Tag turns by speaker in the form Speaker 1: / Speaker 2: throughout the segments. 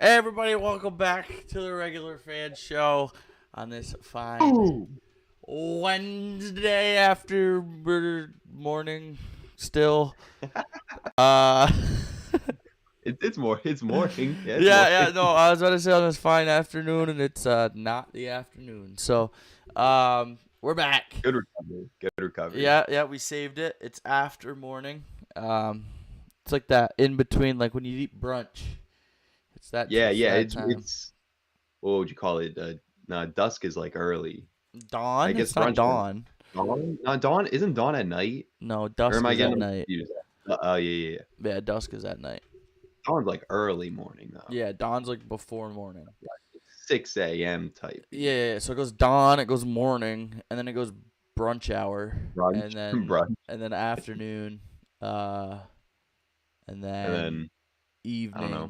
Speaker 1: Hey everybody, welcome back to the regular fan show on this fine
Speaker 2: Ooh,
Speaker 1: Wednesday after morning still. Uh
Speaker 2: it's morning. Yeah, it's
Speaker 1: yeah,
Speaker 2: morning.
Speaker 1: no, I was about to say on this fine afternoon and it's not the afternoon. So we're back.
Speaker 2: Good recovery. Good recovery.
Speaker 1: Yeah, we saved it. It's after morning. It's like that in between, like when you eat brunch. It's
Speaker 2: Yeah.
Speaker 1: that
Speaker 2: It's
Speaker 1: time.
Speaker 2: it's what would you call it? No, dusk is like early. I
Speaker 1: Dawn?
Speaker 2: guess
Speaker 1: It's not
Speaker 2: brunch is
Speaker 1: dawn.
Speaker 2: dawn. No, dawn isn't dawn at night,
Speaker 1: No,
Speaker 2: or am
Speaker 1: dusk
Speaker 2: I
Speaker 1: is
Speaker 2: getting
Speaker 1: at
Speaker 2: them
Speaker 1: night.
Speaker 2: confused? Oh yeah.
Speaker 1: Yeah, dusk is at night.
Speaker 2: Dawn's like early morning though.
Speaker 1: Yeah, dawn's like before morning.
Speaker 2: Like 6 a.m. type beat.
Speaker 1: Yeah, so it goes dawn, it goes morning, and then it goes brunch hour,
Speaker 2: Brunch,
Speaker 1: and then
Speaker 2: brunch,
Speaker 1: afternoon, uh, and
Speaker 2: and
Speaker 1: then
Speaker 2: then I don't know,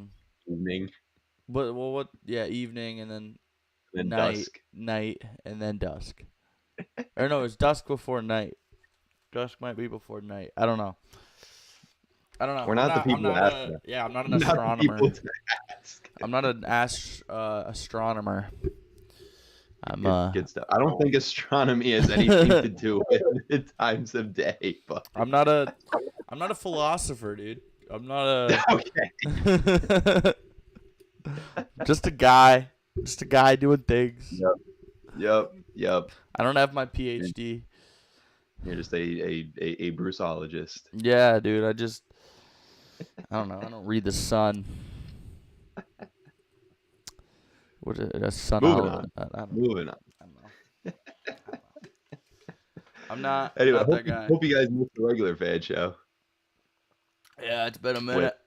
Speaker 1: evening.
Speaker 2: evening,
Speaker 1: What? Yeah, evening, and then
Speaker 2: and then dusk.
Speaker 1: night, and then dusk. Or no, it's dusk before night. Dusk might be before night. I don't know. I don't know.
Speaker 2: We're not the
Speaker 1: I'm
Speaker 2: people to
Speaker 1: not
Speaker 2: ask
Speaker 1: a.
Speaker 2: that.
Speaker 1: Yeah, I'm not an
Speaker 2: We're not the people
Speaker 1: astronomer.
Speaker 2: to ask.
Speaker 1: I'm not an astronomer. I'm
Speaker 2: Good stuff. I don't think astronomy has anything to do with the times of day,
Speaker 1: I'm
Speaker 2: buddy.
Speaker 1: not a I'm not a philosopher, dude. I'm not
Speaker 2: Okay.
Speaker 1: a just a guy. Just a guy doing things.
Speaker 2: Yep. Yep.
Speaker 1: I don't have my
Speaker 2: You're
Speaker 1: PhD.
Speaker 2: you're just a Bruceologist.
Speaker 1: Yeah, dude. I don't know. I don't read the sun. What is it? A sun?
Speaker 2: Moving on.
Speaker 1: I don't know.
Speaker 2: Moving on.
Speaker 1: I don't know. I don't know. I'm
Speaker 2: Anyway,
Speaker 1: not that guy.
Speaker 2: hope you guys missed the regular fan show.
Speaker 1: Yeah, it's been a
Speaker 2: With
Speaker 1: minute.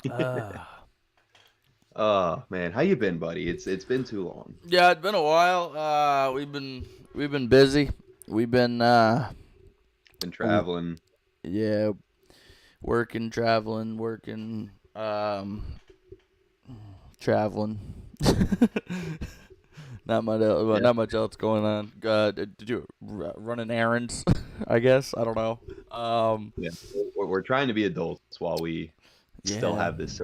Speaker 1: Uh,
Speaker 2: oh man, how you been, buddy? It's been too long.
Speaker 1: yeah, it's been a while. We've been busy. We've been
Speaker 2: Been
Speaker 1: w-
Speaker 2: traveling.
Speaker 1: yeah, working, traveling.
Speaker 2: Yeah.
Speaker 1: Not much else going on. Did you running errands? I guess I don't know.
Speaker 2: Yeah. We're trying to be adults while we still
Speaker 1: Yeah,
Speaker 2: have this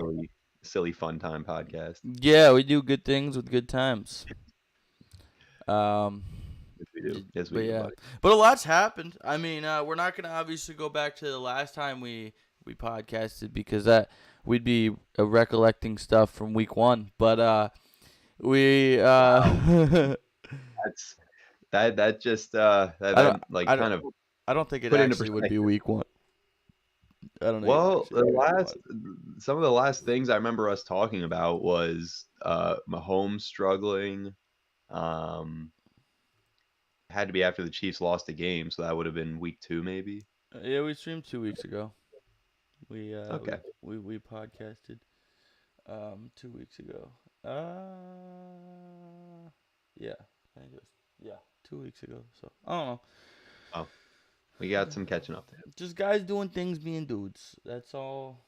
Speaker 2: silly fun time podcast.
Speaker 1: yeah, we do good things with good times. Um,
Speaker 2: Yes, we do. Yes, we
Speaker 1: but
Speaker 2: do,
Speaker 1: yeah,
Speaker 2: buddy.
Speaker 1: but a lot's happened. I mean, we're not gonna obviously go back to the last time we podcasted because that we'd be recollecting stuff from week one. But we
Speaker 2: Wow. That's that just
Speaker 1: I don't
Speaker 2: like
Speaker 1: I don't
Speaker 2: kind of
Speaker 1: I don't think it
Speaker 2: put into
Speaker 1: actually would be
Speaker 2: perspective.
Speaker 1: week one. I don't think it
Speaker 2: Well,
Speaker 1: actually would be week one.
Speaker 2: some of the last things I remember us talking about was Mahomes struggling. Um, had to be after the Chiefs lost the game, so that would have been week 2 maybe.
Speaker 1: Yeah, we streamed 2 weeks ago. We
Speaker 2: Okay.
Speaker 1: we podcasted 2 weeks ago. Yeah, I think it was 2 weeks ago. So I don't know.
Speaker 2: Oh, we got some catching up to do.
Speaker 1: Just guys doing things, being dudes. That's all.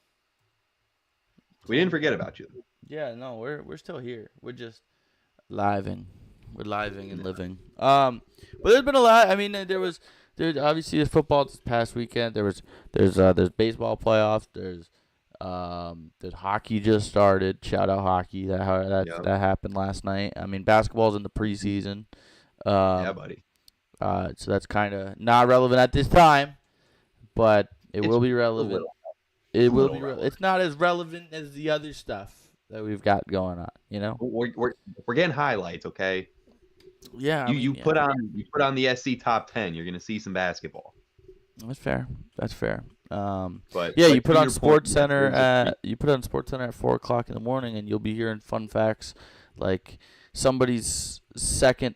Speaker 1: That's
Speaker 2: We
Speaker 1: all
Speaker 2: didn't
Speaker 1: we
Speaker 2: forget
Speaker 1: got.
Speaker 2: about you.
Speaker 1: Yeah, no, we're still here. We're just living. We're living and
Speaker 2: Yeah.
Speaker 1: living. But there's been a lot. I mean, there obviously the football this past weekend. There's baseball playoffs. There's hockey just started. Shout out hockey.
Speaker 2: Yeah.
Speaker 1: That happened last night. I mean, basketball's in the preseason.
Speaker 2: Yeah,
Speaker 1: Um,
Speaker 2: buddy.
Speaker 1: so that's kind of not relevant at this time, but it
Speaker 2: It's
Speaker 1: will be
Speaker 2: a
Speaker 1: relevant.
Speaker 2: little
Speaker 1: It
Speaker 2: a
Speaker 1: will
Speaker 2: little
Speaker 1: be.
Speaker 2: relevant.
Speaker 1: It's not as relevant as the other stuff that we've got going on. You know.
Speaker 2: We're getting highlights, okay?
Speaker 1: Yeah, I
Speaker 2: You
Speaker 1: mean,
Speaker 2: you
Speaker 1: yeah.
Speaker 2: put on you put on the SC top 10, you're gonna see some basketball.
Speaker 1: That's fair. That's fair.
Speaker 2: But
Speaker 1: Yeah,
Speaker 2: but to your point, yeah, there's a pre
Speaker 1: You put on Sports Center at 4 o'clock in the morning, and you'll be hearing fun facts like somebody's second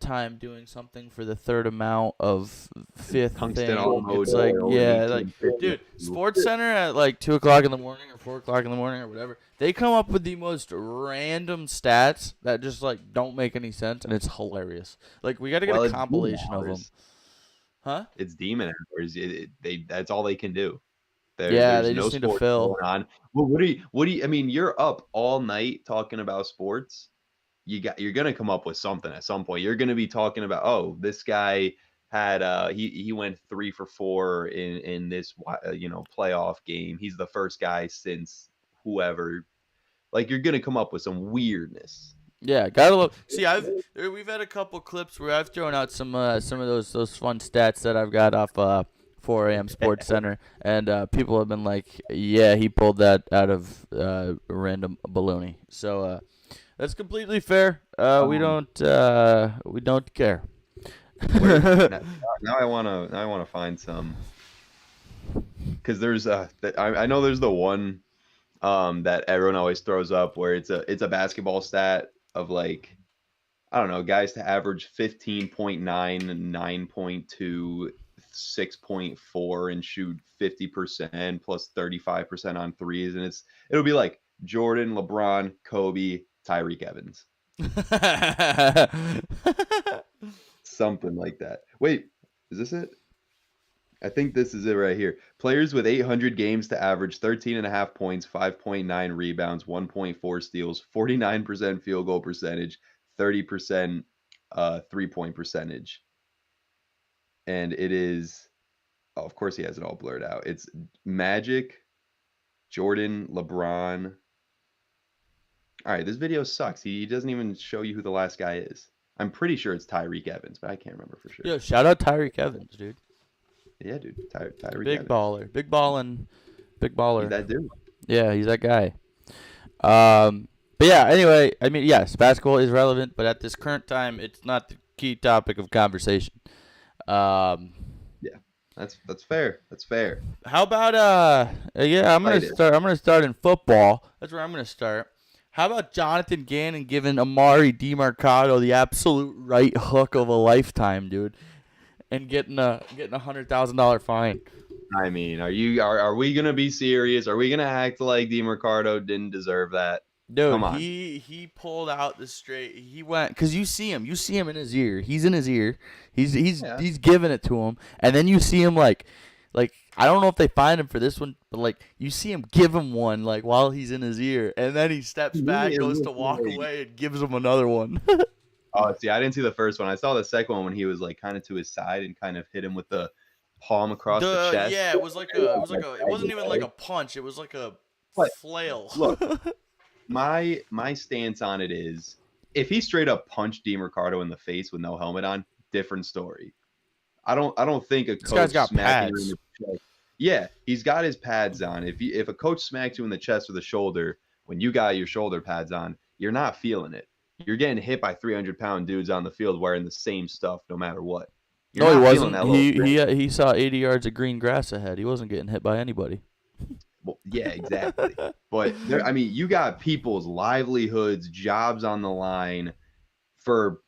Speaker 1: time doing something for the third amount of fifth
Speaker 2: tungsten
Speaker 1: thing. It's
Speaker 2: automotive
Speaker 1: like
Speaker 2: oil in
Speaker 1: yeah, like
Speaker 2: 1850.
Speaker 1: dude, Sports Center at like 2 o'clock in the morning or 4 o'clock in the morning or whatever. They come up with the most random stats that just like don't make any sense, and it's hilarious. Like we got to get a
Speaker 2: Well, it's demon
Speaker 1: compilation of them,
Speaker 2: hours.
Speaker 1: huh?
Speaker 2: It's demon hours. That's all they can do.
Speaker 1: Yeah,
Speaker 2: There's
Speaker 1: they
Speaker 2: no
Speaker 1: just need to
Speaker 2: sports
Speaker 1: fill.
Speaker 2: going on. Well, I mean, you're up all night talking about sports. You're gonna come up with something at some point. You're gonna be talking about, oh, this guy had he went 3 for 4 in this playoff game. He's the first guy since whoever Like you're gonna come up with some weirdness.
Speaker 1: Yeah, gotta love. See, we've had a couple clips where I've thrown out some of those fun stats that I've got off 4 a.m. Sports Center, and people have been like, "Yeah, he pulled that out of random baloney." So that's completely fair. We don't care.
Speaker 2: Now I wanna find some, because there's I know there's the one that everyone always throws up where it's a basketball stat of like, I don't know, guys to average 15.9, 9.2, 6.4 and shoot 50% plus 35% on threes, and it'll be like Jordan, LeBron, Kobe, Tyreek Evans, something like that. Wait, is this it? I think this is it right here. Players with 800 games to average 13.5 points, 5.9 rebounds, 1.4 steals, 49% field goal percentage, 30% 3-point percentage. And it is, oh, of course he has it all blurred out. It's Magic, Jordan, LeBron. All right, this video sucks. He doesn't even show you who the last guy is. I'm pretty sure it's Tyreek Evans, but I can't remember for sure.
Speaker 1: Yo, shout out Tyreek Evans, dude.
Speaker 2: Yeah, dude. Tyreek
Speaker 1: Big
Speaker 2: Evans.
Speaker 1: baller. Big baller.
Speaker 2: He's that dude.
Speaker 1: Yeah, he's that guy. But yeah, anyway, I mean, yes, basketball is relevant, but at this current time, it's not the key topic of conversation.
Speaker 2: Yeah, that's fair. That's fair.
Speaker 1: How about yeah, I'm gonna start in football. That's where I'm gonna start. How about Jonathan Gannon giving Amari DiMercato the absolute right hook of a lifetime, dude, and getting a $100,000 fine?
Speaker 2: I mean, are we gonna be serious? Are we gonna act like DiMercato didn't deserve that?
Speaker 1: Dude,
Speaker 2: Come on.
Speaker 1: he pulled out the straight. He went, because you see him in his ear. He's in his ear. He's giving it to him, and then you see him like I don't know if they find him for this one, but like you see him give him one like while he's in his ear, and then he steps back, goes to walk away, and gives him another one.
Speaker 2: Oh, see, I didn't see the first one. I saw the second one when he was like kind of to his side and kind of hit him with the palm across the chest.
Speaker 1: Yeah, it wasn't even like a punch. It was like a flail.
Speaker 2: Look, my stance on it is, if he straight up punched DiMercato in the face with no helmet on, different story. I don't think a coach
Speaker 1: guy's got
Speaker 2: smacking
Speaker 1: pads.
Speaker 2: you in the chest. Yeah, he's got his pads on. If a coach smacks you in the chest or the shoulder when you got your shoulder pads on, you're not feeling it. You're getting hit by 300-pound dudes on the field wearing the same stuff no matter what.
Speaker 1: No, he wasn't. He saw 80 yards of green grass ahead. He wasn't getting hit by anybody.
Speaker 2: Well, yeah, exactly. But I mean, you got people's livelihoods, jobs on the line for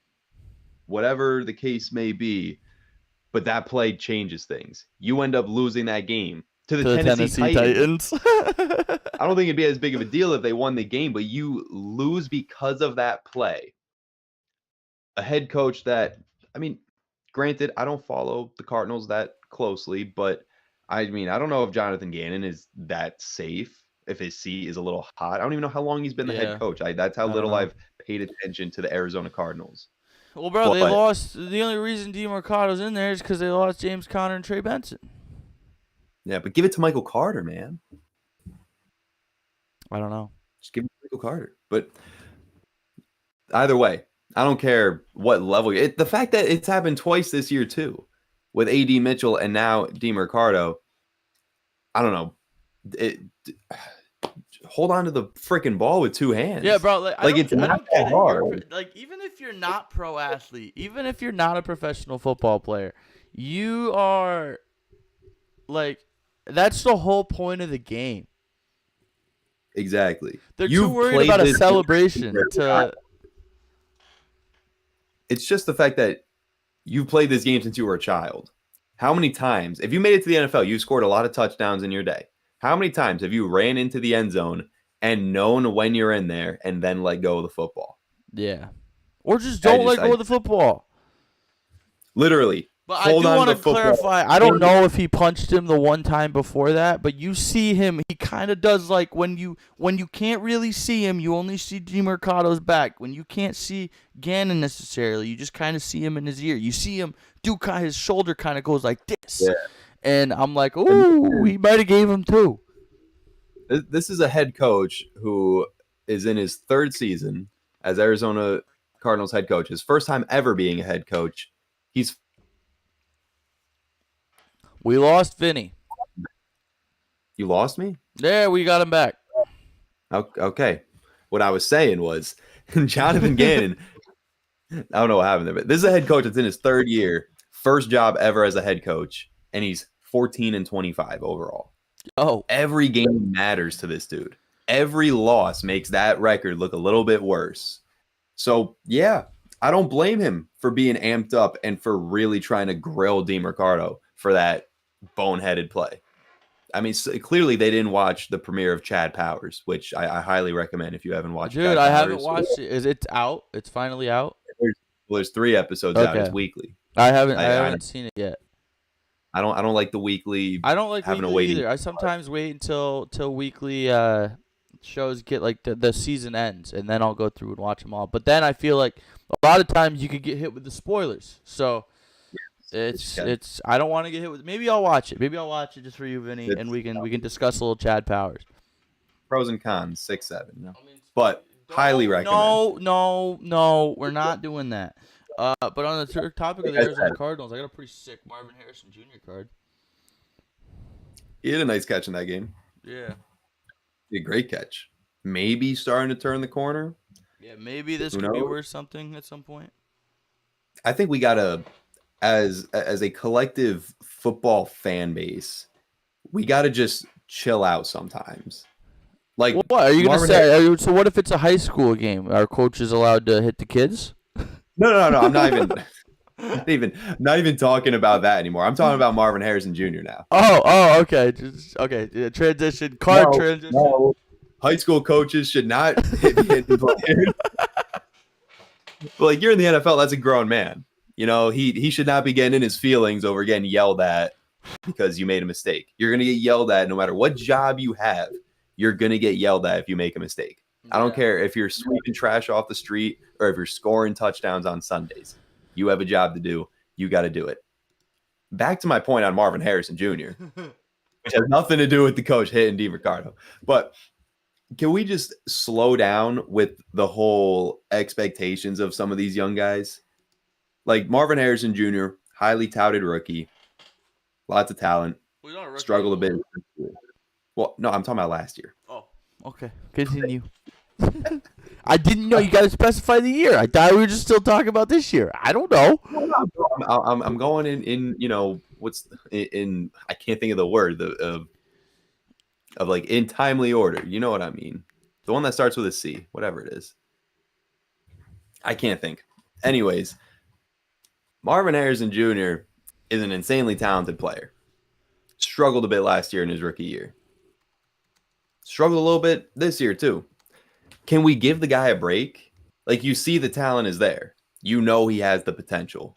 Speaker 2: whatever the case may be. But that play changes things. You end up losing that game to the Tennessee Titans. I don't think it'd be as big of a deal if they won the game, but you lose because of that play. A head coach that, I mean, granted, I don't follow the Cardinals that closely, but I mean, I don't know if Jonathan Gannon is that safe, if his seat is a little hot. I don't even know how long he's been the head coach. That's how little I've paid attention to the Arizona Cardinals.
Speaker 1: Well, bro, they lost. The only reason DiMercato's in there is because they lost James Conner and Trey Benson.
Speaker 2: Yeah, but give it to Michael Carter, man.
Speaker 1: I don't know.
Speaker 2: Just give it to Michael Carter. But either way, I don't care what level. The fact that it's happened twice this year, too, with A.D. Mitchell and now DiMercato, I don't know. Hold on to the freaking ball with two hands.
Speaker 1: Yeah, bro.
Speaker 2: It's not that hard.
Speaker 1: Like, even if you're not pro athlete, even if you're not a professional football player, you are like, that's the whole point of the game.
Speaker 2: Exactly.
Speaker 1: They're too worried about a celebration to.
Speaker 2: It's just the fact that you've played this game since you were a child. How many times, if you made it to the NFL, you scored a lot of touchdowns in your day. How many times have you ran into the end zone and known when you're in there and then let go of the football?
Speaker 1: Yeah. Or just don't let go of the football.
Speaker 2: Literally.
Speaker 1: But I do want to clarify, I don't know if he punched him the one time before that, but you see him, he kind of does like when you can't really see him, you only see DiMercato's back. When you can't see Gannon necessarily, you just kind of see him in his ear. You see him do his shoulder kind of goes like this. Yeah. And I'm like, ooh, he might have gave him two.
Speaker 2: This is a head coach who is in his third season as Arizona Cardinals head coach. His first time ever being a head coach.
Speaker 1: We lost Vinny.
Speaker 2: You lost me?
Speaker 1: Yeah, we got him back.
Speaker 2: Okay. What I was saying was Jonathan Gannon, I don't know what happened there, but this is a head coach that's in his third year, first job ever as a head coach, and he's 14-25 overall.
Speaker 1: Oh,
Speaker 2: Every game matters to this dude. Every loss makes that record look a little bit worse. So, yeah, I don't blame him for being amped up and for really trying to grill DeMarcado for that boneheaded play. I mean, clearly they didn't watch the premiere of Chad Powers, which I highly recommend if you haven't watched.
Speaker 1: dude,
Speaker 2: Chad
Speaker 1: I
Speaker 2: Powers.
Speaker 1: haven't watched it. Is it out? It's finally out?
Speaker 2: There's 3 episodes out. It's weekly.
Speaker 1: I haven't seen it yet.
Speaker 2: I don't like the weekly.
Speaker 1: I don't like
Speaker 2: having
Speaker 1: weekly
Speaker 2: a waiting.
Speaker 1: either. I sometimes wait until weekly shows get like the season ends, and then I'll go through and watch them all. But then I feel like a lot of times you could get hit with the spoilers. So it's I don't want to get hit with. Maybe I'll watch it. Maybe I'll watch it just for you, Vinny, and we can discuss a little Chad Powers.
Speaker 2: Pros and cons, 6-7. But highly recommend.
Speaker 1: No, we're not doing that. But on the topic of the Arizona Cardinals, I got a pretty sick Marvin Harrison Jr. card.
Speaker 2: He had a nice catch in that game.
Speaker 1: Yeah.
Speaker 2: A great catch. Maybe starting to turn the corner.
Speaker 1: Yeah, maybe this could be worth something at some point. I
Speaker 2: think we gotta, as a collective football fan base, we gotta just chill out sometimes. Like,
Speaker 1: what are you gonna say? So what if it's a high school game? Are coaches allowed to hit the kids?
Speaker 2: No. I'm not even talking about that anymore. I'm talking about Marvin Harrison Jr. now.
Speaker 1: Oh, okay. Okay. Transition. Transition.
Speaker 2: No. High school coaches should not hit players. But like, you're in the NFL, that's a grown man. You know, he should not be getting in his feelings over getting yelled at because you made a mistake. You're gonna get yelled at no matter what job you have. You're gonna get yelled at if you make a mistake. I don't care if you're sweeping trash off the street or if you're scoring touchdowns on Sundays. You have a job to do. You got to do it. Back to my point on Marvin Harrison Jr., which has nothing to do with the coach hitting DeMarcado. But can we just slow down with the whole expectations of some of these young guys? Like Marvin Harrison Jr., highly touted rookie, lots of talent, struggled a bit. Well, no, I'm talking about last year.
Speaker 1: Oh, okay. Continue. I didn't know you got to specify the year. I thought we were just still talking about this year. I don't know.
Speaker 2: I'm going in you know, what's in I can't think of the word of like in timely order. You know what I mean? The one that starts with a C, whatever it is. I can't think. Anyways, Marvin Harrison Jr. is an insanely talented player. Struggled a bit last year in his rookie year. Struggled a little bit this year too. Can we give the guy a break? Like, you see the talent is there. You know he has the potential.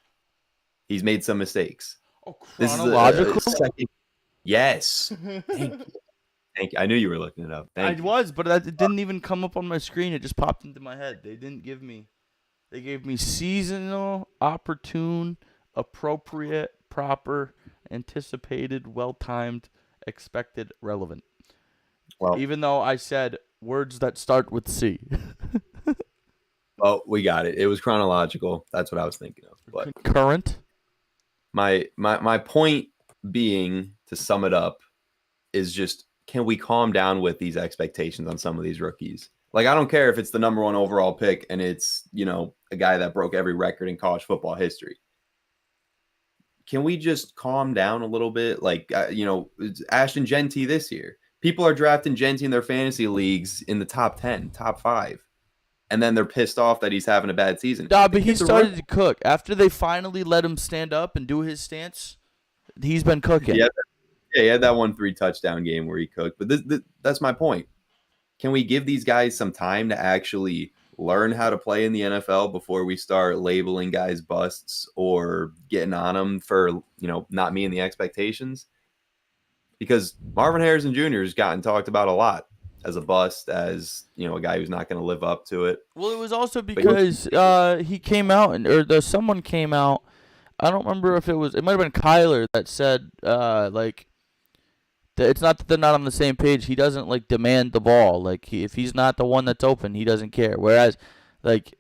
Speaker 2: He's made some mistakes.
Speaker 1: Oh, chronological?
Speaker 2: Yes. Thank you. I knew you were looking it up.
Speaker 1: I was, but it didn't even come up on my screen. It just popped into my head. They gave me seasonal, opportune, appropriate, proper, anticipated, well-timed, expected, relevant. Well, even though I said words that start with C.
Speaker 2: Well, we got it. It was chronological. That's what I was thinking of. But
Speaker 1: concurrent.
Speaker 2: My point being, to sum it up, is just, can we calm down with these expectations on some of these rookies? Like, I don't care if it's the number 1 overall pick and it's, you know, a guy that broke every record in college football history. Can we just calm down a little bit? Like, you know, Ashton Genty this year. People are drafting Genty in their fantasy leagues in the top 10, top 5. And then they're pissed off that he's having a bad season.
Speaker 1: Nah, but he started to cook. After they finally let him stand up and do his stance, he's been cooking.
Speaker 2: Yeah, he had that 1-3 touchdown game where he cooked. But that's my point. Can we give these guys some time to actually learn how to play in the NFL before we start labeling guys busts or getting on them for, you know, not meeting the expectations? Because Marvin Harrison Jr. has gotten talked about a lot as a bust, as, you know, a guy who's not going to live up to it.
Speaker 1: Well, it was also because he came out, someone came out. I don't remember if it might have been Kyler that said, like, It's not that they're not on the same page. He doesn't like demand the ball. Like if he's not the one that's open, he doesn't care. Whereas, like,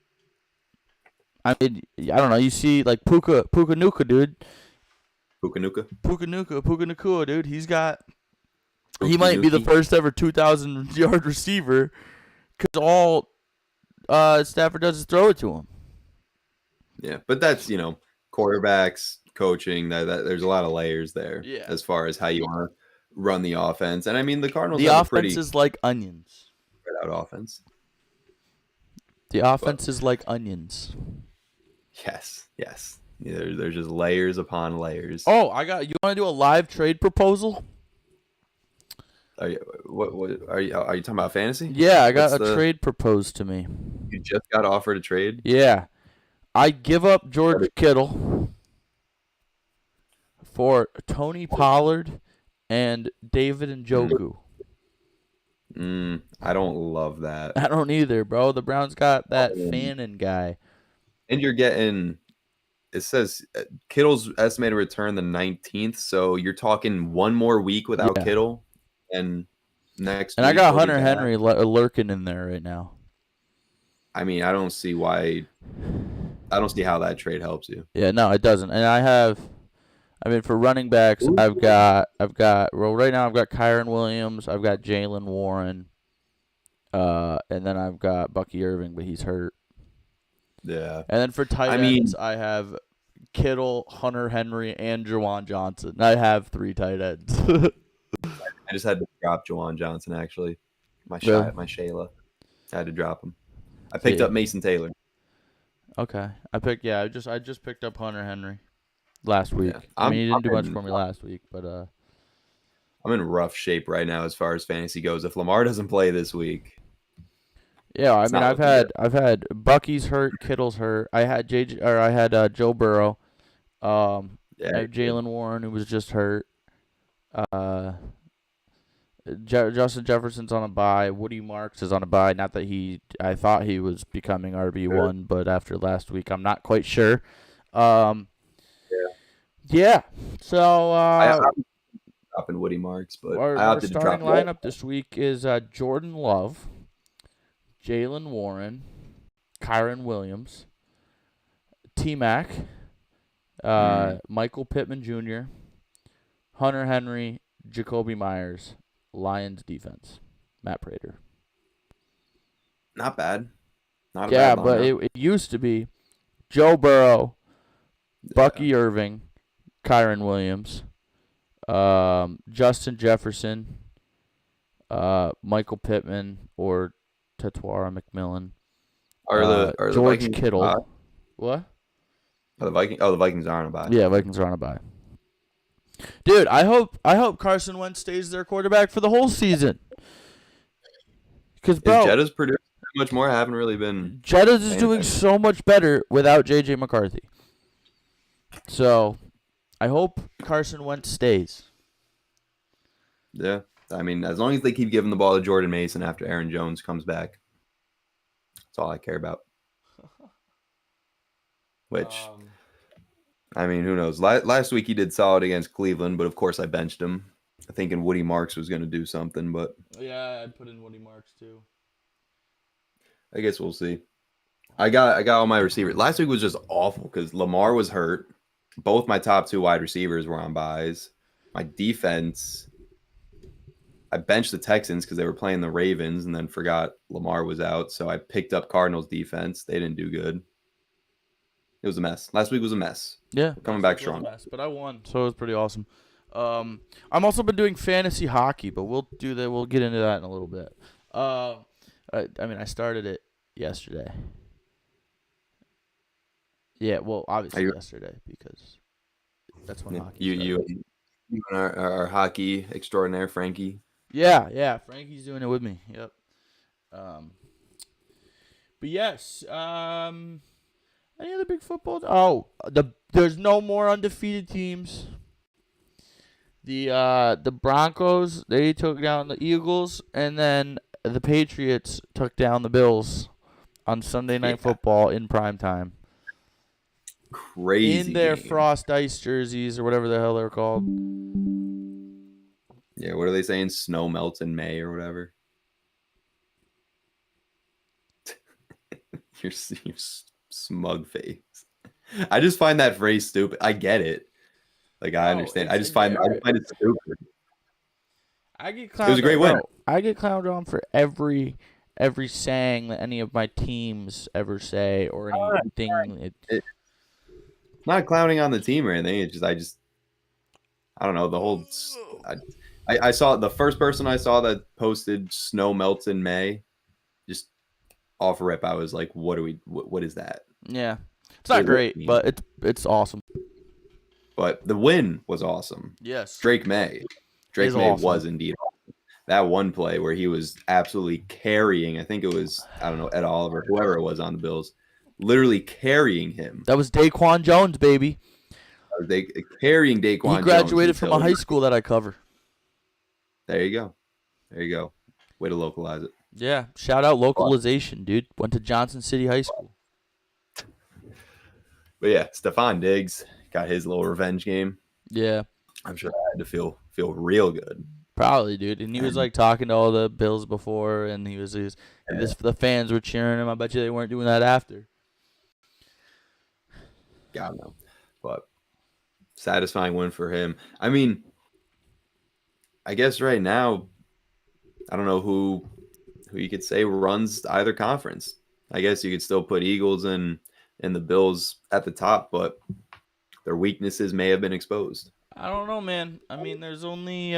Speaker 1: I mean, I don't know. You see, like Puka Nuka, dude.
Speaker 2: Puka
Speaker 1: Nakua, dude. He might be the first ever 2,000-yard receiver because all Stafford does is throw it to him.
Speaker 2: Yeah, but that's quarterbacks, coaching. That there's a lot of layers there as far as how you want to run the offense. And I mean, the Cardinals have a pretty
Speaker 1: offense is like onions.
Speaker 2: spread out offense.
Speaker 1: The offense is like onions.
Speaker 2: Yes. Yeah, there's just layers upon layers.
Speaker 1: Oh, you want to do a live trade proposal?
Speaker 2: Are you talking about fantasy?
Speaker 1: Yeah, I got a trade proposed to me.
Speaker 2: You just got offered a trade?
Speaker 1: Yeah. I give up George Kittle for Tony Pollard and David Njoku.
Speaker 2: I don't love that.
Speaker 1: I don't either, bro. The Browns got that Fannin guy.
Speaker 2: And you're getting, it says Kittle's estimated return the 19th, so you're talking one more week without Kittle, and next.
Speaker 1: And I got Hunter Henry lurking in there right now.
Speaker 2: I mean, I don't see how that trade helps you.
Speaker 1: Yeah, no, it doesn't. And for running backs, I've got right now I've got Kyren Williams, I've got Jaylen Warren, and then I've got Bucky Irving, but he's hurt.
Speaker 2: Yeah.
Speaker 1: And then for tight ends, I have Kittle, Hunter Henry, and Juwan Johnson. I have 3 tight ends.
Speaker 2: I just had to drop Juwan Johnson, actually. My Shayla. I had to drop him. I picked up Mason Taylor.
Speaker 1: Okay. I just picked up Hunter Henry last week. Yeah. He didn't do much for me last week, but
Speaker 2: I'm in rough shape right now as far as fantasy goes. If Lamar doesn't play this week.
Speaker 1: Yeah, I mean, I've had Bucky's hurt, Kittle's hurt. I had Joe Burrow. I have Jaylen Warren, who was just hurt. Justin Jefferson's on a bye. Woody Marks is on a bye. Not that I thought he was becoming RB1, but after last week, I'm not quite sure. Yeah. So
Speaker 2: I'm dropping Woody Marks, but
Speaker 1: our starting lineup this week is Jordan Love, Jaylen Warren, Kyren Williams, T-Mac, Michael Pittman Jr., Hunter Henry, Jacoby Myers, Lions defense, Matt Prater.
Speaker 2: Not bad. Not a bad
Speaker 1: Yeah, but it used to be Joe Burrow, Bucky Irving, Kyren Williams, Justin Jefferson, Michael Pittman, or Tatwara McMillan.
Speaker 2: Are
Speaker 1: George
Speaker 2: the
Speaker 1: Kittle. What?
Speaker 2: Are the Vikings? Oh, the Vikings are on a bye.
Speaker 1: Yeah, Vikings are on a bye. Dude, I hope Carson Wentz stays their quarterback for the whole season. Because
Speaker 2: Jetta's produced much more. I haven't really been.
Speaker 1: Jetta's is doing so much better without J.J. McCarthy. So, I hope Carson Wentz stays.
Speaker 2: Yeah, I mean, as long as they keep giving the ball to Jordan Mason after Aaron Jones comes back, that's all I care about. Which. I mean, who knows? Last week he did solid against Cleveland, but of course I benched him, thinking Woody Marks was going to do something. But
Speaker 1: yeah, I put in Woody Marks too.
Speaker 2: I guess we'll see. I got all my receivers. Last week was just awful because Lamar was hurt. Both my top 2 wide receivers were on buys. My defense, I benched the Texans because they were playing the Ravens, and then forgot Lamar was out, so I picked up Cardinals defense. They didn't do good. It was a mess. Last week was a mess.
Speaker 1: Yeah.
Speaker 2: We're coming back strong.
Speaker 1: But I won, so it was pretty awesome. I'm also been doing fantasy hockey, but we'll do that. We'll get into that in a little bit. I started it yesterday. Yeah, well, obviously yesterday because that's when hockey started.
Speaker 2: You and our hockey extraordinaire, Frankie.
Speaker 1: Yeah, Frankie's doing it with me. Yep. But yes, any other big football? Oh, there's no more undefeated teams. The Broncos, they took down the Eagles, and then the Patriots took down the Bills on Sunday Night Football in primetime.
Speaker 2: Crazy.
Speaker 1: In their Frost Ice jerseys or whatever the hell they're called.
Speaker 2: Yeah, what are they saying? Snow melts in May or whatever. Your smug face. I just find that phrase stupid. I get it. Like I
Speaker 1: No,
Speaker 2: understand.
Speaker 1: it's
Speaker 2: I just find it stupid.
Speaker 1: I get
Speaker 2: It was a
Speaker 1: clowned
Speaker 2: great
Speaker 1: on,
Speaker 2: win.
Speaker 1: bro. I get clowned on for every saying that any of my teams ever say or anything.
Speaker 2: It's not clowning on the team or anything. It's just I don't know the whole. I saw the first person I saw that posted snow melts in May. Just off rip, I was like, what is that?
Speaker 1: Yeah, it's not great,
Speaker 2: Mean?
Speaker 1: but it's awesome.
Speaker 2: But the win was awesome.
Speaker 1: Yes,
Speaker 2: Drake May
Speaker 1: is
Speaker 2: was
Speaker 1: awesome.
Speaker 2: indeed awesome. That one play where he was absolutely carrying. I think it was I don't know Ed Oliver, whoever it was on the Bills, literally carrying him.
Speaker 1: That was Daquan Jones, baby.
Speaker 2: They carrying Daquan.
Speaker 1: He graduated
Speaker 2: Jones
Speaker 1: from a high school that I cover.
Speaker 2: There you go. There you go. Way to localize it.
Speaker 1: Yeah, shout out localization, dude. Went to Johnson City High School.
Speaker 2: But yeah, Stephon Diggs got his little revenge game.
Speaker 1: Yeah,
Speaker 2: I'm sure that had to feel real good.
Speaker 1: probably, dude. And he was like talking to all the Bills before, and the fans were cheering him. I bet you they weren't doing that after.
Speaker 2: God no, but satisfying win for him. I mean, I guess right now, I don't know who you could say runs either conference. I guess you could still put Eagles and the Bills at the top, but their weaknesses may have been exposed.
Speaker 1: I don't know, man. I mean, there's only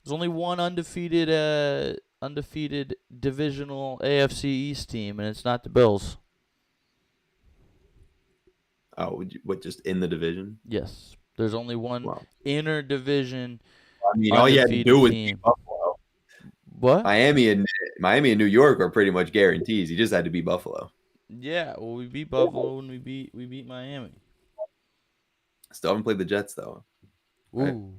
Speaker 1: one undefeated divisional AFC East team, and it's not the Bills.
Speaker 2: Oh, what? Just in the division?
Speaker 1: Yes, there's only one
Speaker 2: Wow.
Speaker 1: inner division.
Speaker 2: I mean, all you had to do was beat Buffalo.
Speaker 1: What?
Speaker 2: Miami and New York are pretty much guarantees. You just had to beat Buffalo.
Speaker 1: Yeah, well, we beat Buffalo and we beat Miami.
Speaker 2: Still haven't played the Jets though. Right?
Speaker 1: Ooh.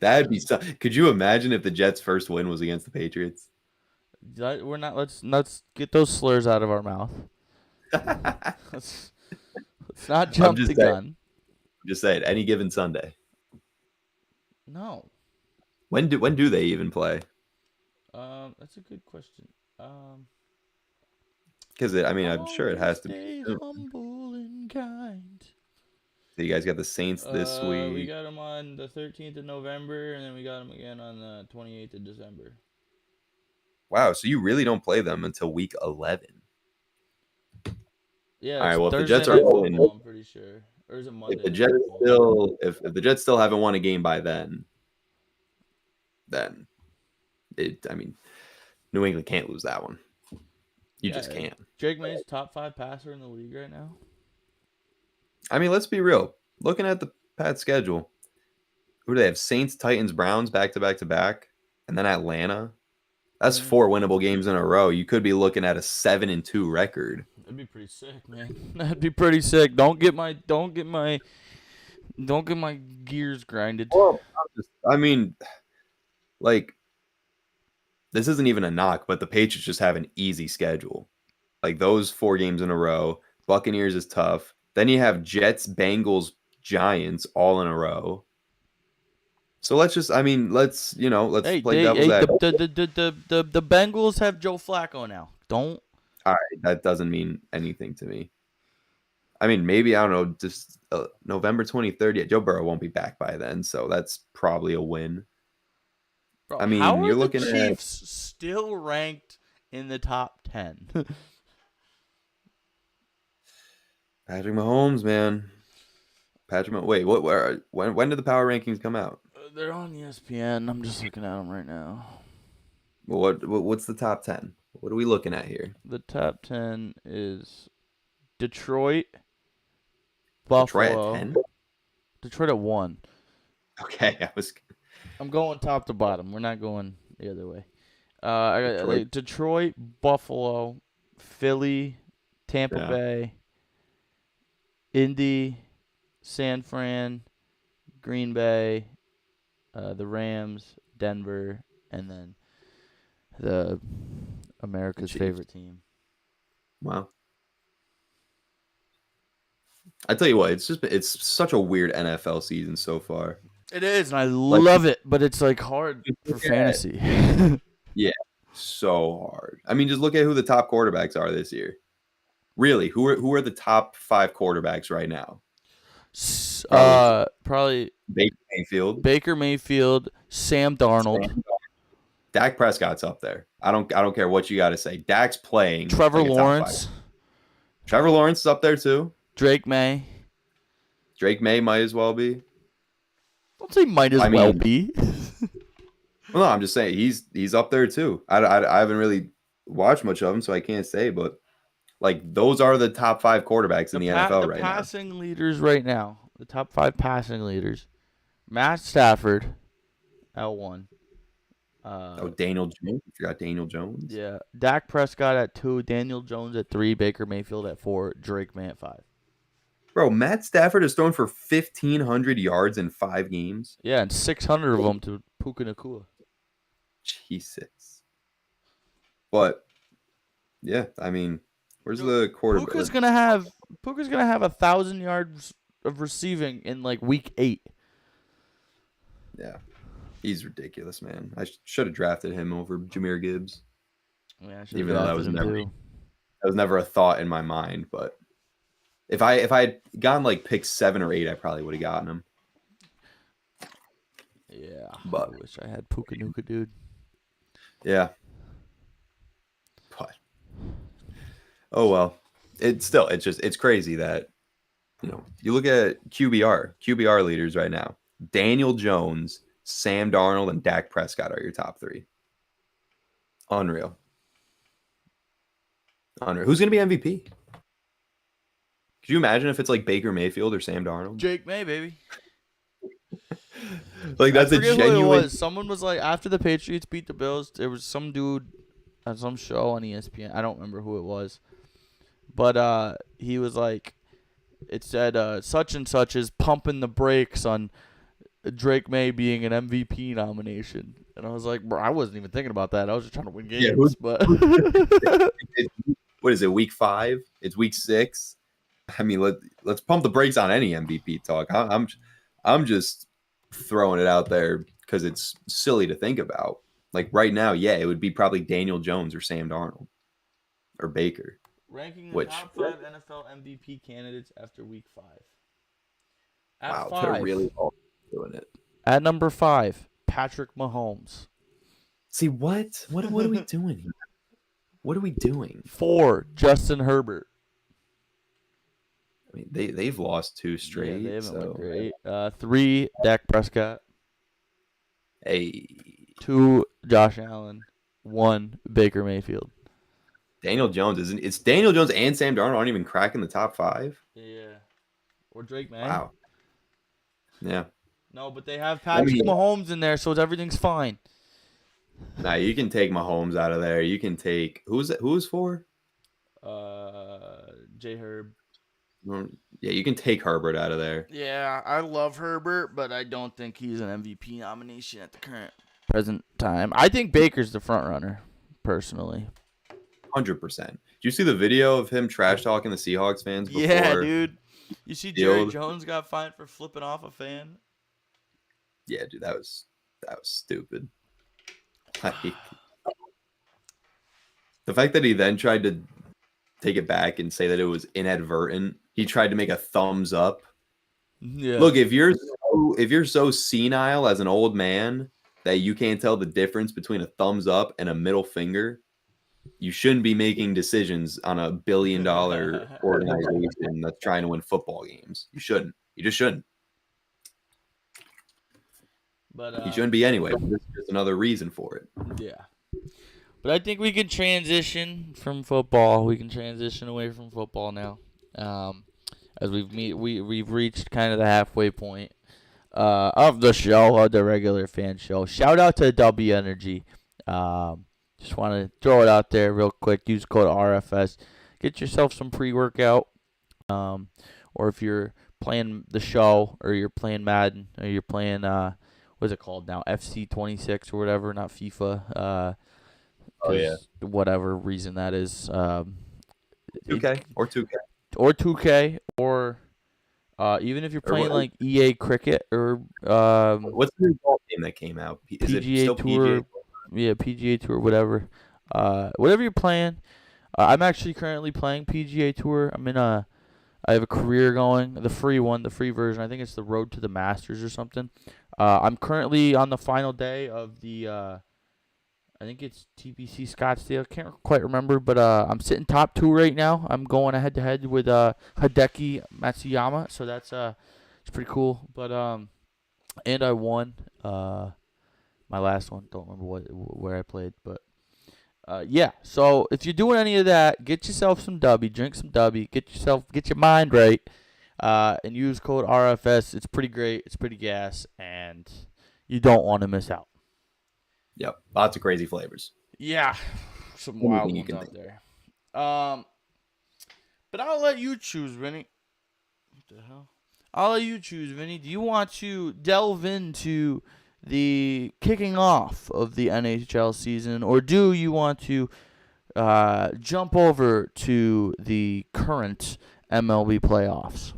Speaker 2: That'd be so. Could you imagine if the Jets' first win was against the Patriots?
Speaker 1: We're not. Let's get those slurs out of our mouth. let's not jump the gun.
Speaker 2: Just say it. Any given Sunday.
Speaker 1: No.
Speaker 2: When do they even play?
Speaker 1: That's a good question.
Speaker 2: Because I'm sure it has to
Speaker 1: be humble and kind.
Speaker 2: So you guys got the Saints this week.
Speaker 1: We got them on the 13th of November, and then we got them again on the 28th of December.
Speaker 2: Wow, so you really don't play them until week 11.
Speaker 1: Yeah.
Speaker 2: All right. Well, if
Speaker 1: Thursday
Speaker 2: the Jets are
Speaker 1: football, I'm pretty sure, or is it Monday?
Speaker 2: If the Jets still haven't won a game by then New England can't lose that one. You just can't.
Speaker 1: Drake May's top 5 passer in the league right now.
Speaker 2: I mean, let's be real. Looking at the Pats schedule, who do they have? Saints, Titans, Browns back to back to back, and then Atlanta. That's 4 winnable games in a row. You could be looking at a 7-2 record.
Speaker 1: That'd be pretty sick, man. That'd be pretty sick. Don't get my gears grinded.
Speaker 2: Well, this isn't even a knock, but the Patriots just have an easy schedule. Like those 4 games in a row. Buccaneers is tough. Then you have Jets, Bengals, Giants all in a row. So let's play devil's advocate.
Speaker 1: The Bengals have Joe Flacco now. Don't.
Speaker 2: All right, that doesn't mean anything to me. I mean, maybe, I don't know, just November 23rd. Yeah, Joe Burrow won't be back by then, so that's probably a win.
Speaker 1: Bro,
Speaker 2: I mean,
Speaker 1: how
Speaker 2: you're
Speaker 1: are
Speaker 2: looking
Speaker 1: the
Speaker 2: at
Speaker 1: Chiefs still ranked in the top 10?
Speaker 2: Patrick Mahomes, man. Wait, when did the power rankings come out?
Speaker 1: They're on ESPN. I'm just looking at them right now.
Speaker 2: Well, what's the top 10? What are we looking at here?
Speaker 1: The top 10 is Detroit, Buffalo.
Speaker 2: Detroit at 10?
Speaker 1: Detroit at 1.
Speaker 2: Okay,
Speaker 1: I'm going top to bottom. We're not going the other way. I got Detroit, Buffalo, Philly, Tampa Bay, Indy, San Fran, Green Bay, the Rams, Denver, and then the America's favorite team.
Speaker 2: Wow. I tell you what, it's such a weird NFL season so far.
Speaker 1: It is, and I
Speaker 2: Like,
Speaker 1: love it, but it's like hard
Speaker 2: just
Speaker 1: for
Speaker 2: look at
Speaker 1: fantasy.
Speaker 2: yeah, so hard. I mean, just look at who the top quarterbacks are this year. Really, who are the top 5 quarterbacks right now? Probably
Speaker 1: Probably
Speaker 2: Baker Mayfield,
Speaker 1: Baker Mayfield, Sam Darnold,
Speaker 2: Sam, Dak Prescott's up there. I don't care what you got to say. Dak's playing
Speaker 1: Trevor
Speaker 2: like a top 5.
Speaker 1: Lawrence,
Speaker 2: Trevor Lawrence is up there too.
Speaker 1: Drake May.
Speaker 2: Drake May might as well be.
Speaker 1: Don't say might as
Speaker 2: I
Speaker 1: well
Speaker 2: mean,
Speaker 1: be.
Speaker 2: well, no, I'm just saying he's up there too. I haven't really watched much of him, so I can't say, but like those are the top 5 quarterbacks in the NFL
Speaker 1: The
Speaker 2: right now.
Speaker 1: passing leaders right now, the top 5 passing leaders: Matt Stafford, L1.
Speaker 2: Daniel Jones. You forgot Daniel Jones.
Speaker 1: Yeah, Dak Prescott at 2, Daniel Jones at 3, Baker Mayfield at 4, Drake May at 5.
Speaker 2: Bro, Matt Stafford has thrown for 1,500 yards in 5 games.
Speaker 1: Yeah, and 600 of them to Puka Nacua.
Speaker 2: Jesus. But yeah, I mean, where's the quarterback?
Speaker 1: Puka's gonna have 1,000 yards of receiving in like week 8.
Speaker 2: Yeah, he's ridiculous, man. I should have drafted him over Jahmyr Gibbs.
Speaker 1: Yeah,
Speaker 2: Even though that was never a thought in my mind. But if I had gotten like pick 7 or 8, I probably would have gotten him.
Speaker 1: Yeah,
Speaker 2: but
Speaker 1: I wish I had Puka Nacua, dude.
Speaker 2: Yeah. But oh well. It's crazy that you look at QBR leaders right now. Daniel Jones, Sam Darnold, and Dak Prescott are your top 3. Unreal. Who's gonna be MVP? Could you imagine if it's like Baker Mayfield or Sam Darnold?
Speaker 1: Jake May, baby.
Speaker 2: Like that's a genuine.
Speaker 1: Who it was. Someone was like, after the Patriots beat the Bills, there was some dude on some show on ESPN. I don't remember who it was, but he was like, it said such and such is pumping the brakes on Drake May being an MVP nomination, and I was like, bro, I wasn't even thinking about that. I was just trying to win games.
Speaker 2: Yeah,
Speaker 1: but
Speaker 2: what is it? Week 5? It's week 6. I mean, let's pump the brakes on any MVP talk. I'm just throwing it out there because it's silly to think about. Like right now, yeah, it would be probably Daniel Jones or Sam Darnold or Baker.
Speaker 1: Ranking the top 5 NFL MVP candidates after week 5.
Speaker 2: Wow, they're really all doing it.
Speaker 1: At number 5, Patrick Mahomes.
Speaker 2: See what? What are we doing here? What are we doing?
Speaker 1: 4, Justin Herbert.
Speaker 2: I mean, they've lost 2 straight.
Speaker 1: Yeah, they haven't looked great. 3, Dak Prescott.
Speaker 2: Hey.
Speaker 1: 2, Josh Allen. 1, Baker Mayfield.
Speaker 2: Daniel Jones isn't. It's Daniel Jones and Sam Darnold aren't even cracking the top 5.
Speaker 1: Yeah. Or Drake May.
Speaker 2: Wow. Yeah.
Speaker 1: No, but they have Patrick Mahomes in there, so everything's fine.
Speaker 2: Nah, you can take Mahomes out of there. You can take who's 4?
Speaker 1: J Herb.
Speaker 2: Yeah, you can take Herbert out of there.
Speaker 1: Yeah, I love Herbert, but I don't think he's an MVP nomination at the present time. I think Baker's the front runner, personally.
Speaker 2: 100%. Did you see the video of him trash talking the Seahawks fans before?
Speaker 1: Yeah, dude. You see Jerry Jones got fined for flipping off a fan?
Speaker 2: Yeah, dude, that was stupid. Like, the fact that he then tried to take it back and say that it was inadvertent. He tried to make a thumbs up.
Speaker 1: Yeah.
Speaker 2: Look, if you're so senile as an old man that you can't tell the difference between a thumbs up and a middle finger, you shouldn't be making decisions on a $1 billion organization that's trying to win football games. You shouldn't. You just shouldn't.
Speaker 1: But
Speaker 2: you shouldn't be anyway. This is just another reason for it.
Speaker 1: Yeah. But I think we can transition from football. We can transition away from football now, as we've reached kind of the halfway point of the show, of the regular fan show. Shout out to W Energy. Just want to throw it out there real quick. Use code RFS. Get yourself some pre-workout. Or if you're playing the show, or you're playing Madden, or you're playing what's it called now? FC 26 or whatever, not FIFA.
Speaker 2: Oh yeah.
Speaker 1: Whatever reason that is.
Speaker 2: 2K or 2K.
Speaker 1: Or 2K or Even if you're
Speaker 2: Or
Speaker 1: playing like EA Cricket or
Speaker 2: what's the new golf game that came out? Is it
Speaker 1: PGA
Speaker 2: still PGA?
Speaker 1: Tour, yeah, PGA Tour, whatever. Whatever you're playing. I'm actually currently playing PGA Tour. I have a career going, the free one, the free version. I think it's the Road to the Masters or something. I'm currently on the final day of the I think it's TPC Scottsdale. I can't quite remember, but I'm sitting top 2 right now. I'm going head to head with Hideki Matsuyama, so that's it's pretty cool. But and I won my last one. Don't remember where I played, but yeah. So if you're doing any of that, get yourself some Dubby, drink some Dubby, get your mind right, and use code RFS. It's pretty great. It's pretty gas, and you don't want to miss out.
Speaker 2: Yep, lots of crazy flavors.
Speaker 1: Yeah, some
Speaker 2: Anything
Speaker 1: wild
Speaker 2: you
Speaker 1: ones
Speaker 2: can
Speaker 1: out
Speaker 2: think.
Speaker 1: there. But I'll let you choose, Vinny. What the hell? I'll let you choose, Vinny. Do you want to delve into the kicking off of the NHL season, or do you want to jump over to the current MLB playoffs?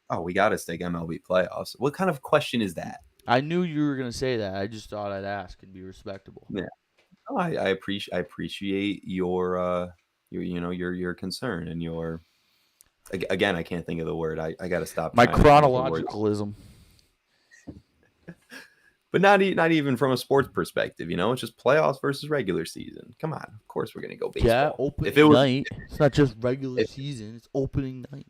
Speaker 2: Oh, we got to stick MLB playoffs. What kind of question is that?
Speaker 1: I knew you were gonna say that. I just thought I'd ask and be respectable.
Speaker 2: Yeah, oh, I appreciate your concern and your again. I can't think of the word. I got to stop
Speaker 1: My
Speaker 2: trying to think of the word.
Speaker 1: chronologicalism.
Speaker 2: But not even from a sports perspective. It's just playoffs versus regular season. Come on, of course we're gonna go baseball.
Speaker 1: Yeah, opening
Speaker 2: If it was
Speaker 1: night. It's not just regular
Speaker 2: if,
Speaker 1: season. It's opening night.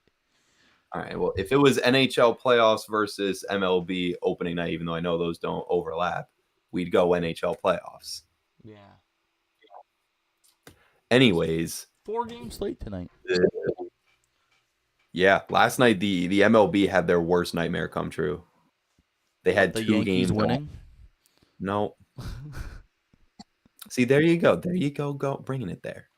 Speaker 2: all right, well, if it was NHL playoffs versus MLB opening night, even though I know those don't overlap, we'd go NHL playoffs.
Speaker 1: Yeah.
Speaker 2: Anyways,
Speaker 1: 4 games late tonight.
Speaker 2: yeah, last night the MLB had their worst nightmare come true. They had
Speaker 1: The
Speaker 2: 2
Speaker 1: Yankees
Speaker 2: games
Speaker 1: winning.
Speaker 2: No. See, there you go. There you go bringing it there.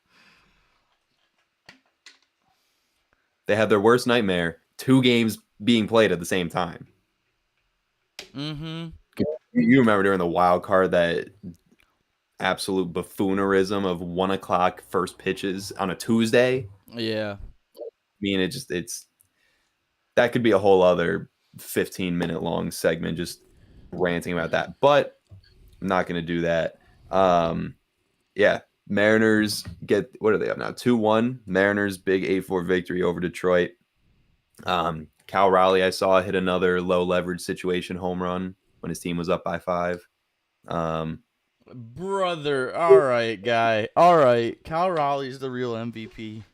Speaker 2: They had their worst nightmare, 2 games being played at the same time.
Speaker 1: Mm-hmm.
Speaker 2: You remember during the wild card that absolute buffoonerism of 1:00 first pitches on a Tuesday?
Speaker 1: Yeah.
Speaker 2: I mean, it's that could be a whole other 15-minute long segment just ranting about that. But I'm not going to do that. Yeah, Mariners get, what are they up now? 2-1. Mariners big 8-4 victory over Detroit. Cal Raleigh, I saw, hit another low leverage situation home run when his team was up by 5.
Speaker 1: Brother, all right, guy. All right. Cal Raleigh's the real MVP.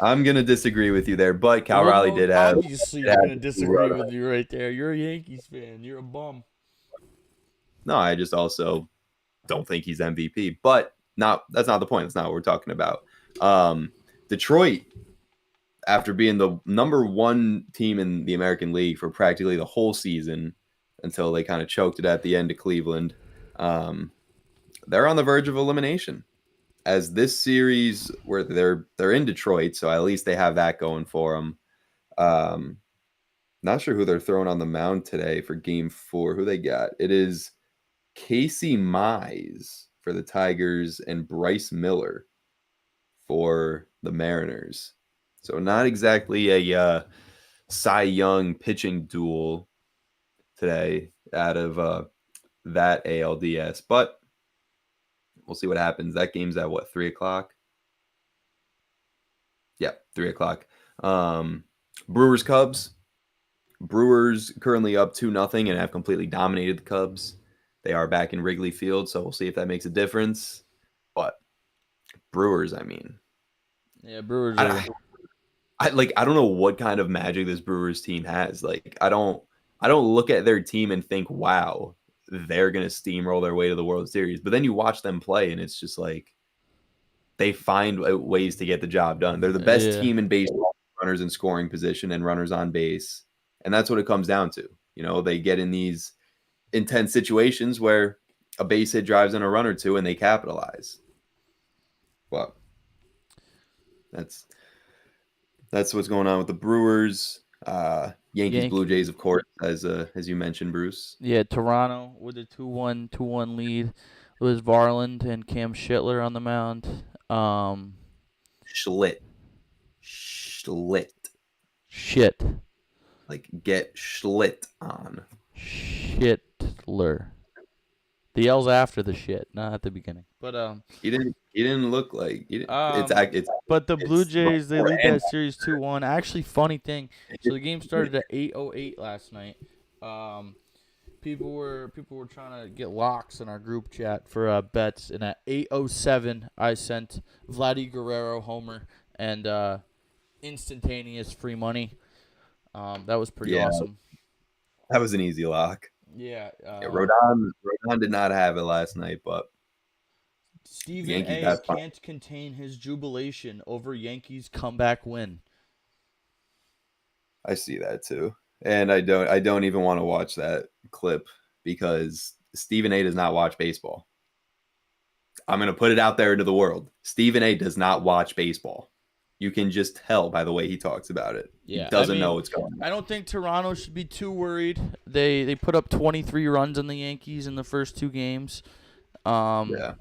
Speaker 2: I'm gonna disagree with you there, but Cal Raleigh did have.
Speaker 1: Obviously, you're going to disagree with you right there. You're a Yankees fan. You're a bum.
Speaker 2: No, I just also don't think he's MVP, but that's not the point. That's not what we're talking about. Detroit, after being the number 1 team in the American League for practically the whole season until they kind of choked it at the end to Cleveland, they're on the verge of elimination. As this series, where they're in Detroit, so at least they have that going for them. Not sure who they're throwing on the mound today for Game 4. Who they got? It is Casey Mize for the Tigers and Bryce Miller for the Mariners. So not exactly a Cy Young pitching duel today out of that ALDS, but we'll see what happens. That game's at what, 3:00? Yeah, 3:00. Brewers Cubs. Brewers currently up 2-0 and have completely dominated the Cubs. They are back in Wrigley Field, so we'll see if that makes a difference. But Brewers, I mean,
Speaker 1: Yeah, Brewers.
Speaker 2: I don't know what kind of magic this Brewers team has. Like, I don't look at their team and think, wow, they're gonna steamroll their way to the World Series. But then you watch them play, and it's just like they find ways to get the job done. They're the best team in baseball, runners in scoring position and runners on base, and that's what it comes down to. They get in these intense situations where a base hit drives in a run or two, and they capitalize. Well, that's what's going on with the Brewers. Yankees, Blue Jays, of course, as you mentioned, Bruce.
Speaker 1: Yeah, Toronto with a 2-1 lead. Lewis Varland and Cam Schittler on the mound.
Speaker 2: Schlitt.
Speaker 1: Shit.
Speaker 2: Like get schlit on.
Speaker 1: Shitler. The L's after the shit, not at the beginning. But
Speaker 2: He didn't look like
Speaker 1: Um, but the Blue
Speaker 2: it's
Speaker 1: Jays, they
Speaker 2: before
Speaker 1: lead
Speaker 2: and
Speaker 1: that series 2-1. Actually, funny thing. So the game started at 8:08 last night. People were trying to get locks in our group chat for bets, and at 8:07 I sent Vladdy Guerrero homer and instantaneous free money. That was pretty
Speaker 2: yeah,
Speaker 1: awesome.
Speaker 2: that was an easy lock.
Speaker 1: Yeah.
Speaker 2: Yeah, Rodon did not have it last night, but
Speaker 1: Stephen
Speaker 2: Yankees,
Speaker 1: A.
Speaker 2: that's fine.
Speaker 1: can't contain his jubilation over Yankees comeback win.
Speaker 2: I see that too. And I don't even want to watch that clip because Stephen A does not watch baseball. I'm going to put it out there into the world. Stephen A does not watch baseball. You can just tell by the way he talks about it.
Speaker 1: Yeah,
Speaker 2: He doesn't know what's going on.
Speaker 1: I don't think Toronto should be too worried. They put up 23 runs on the Yankees in the first two games.
Speaker 2: Yeah.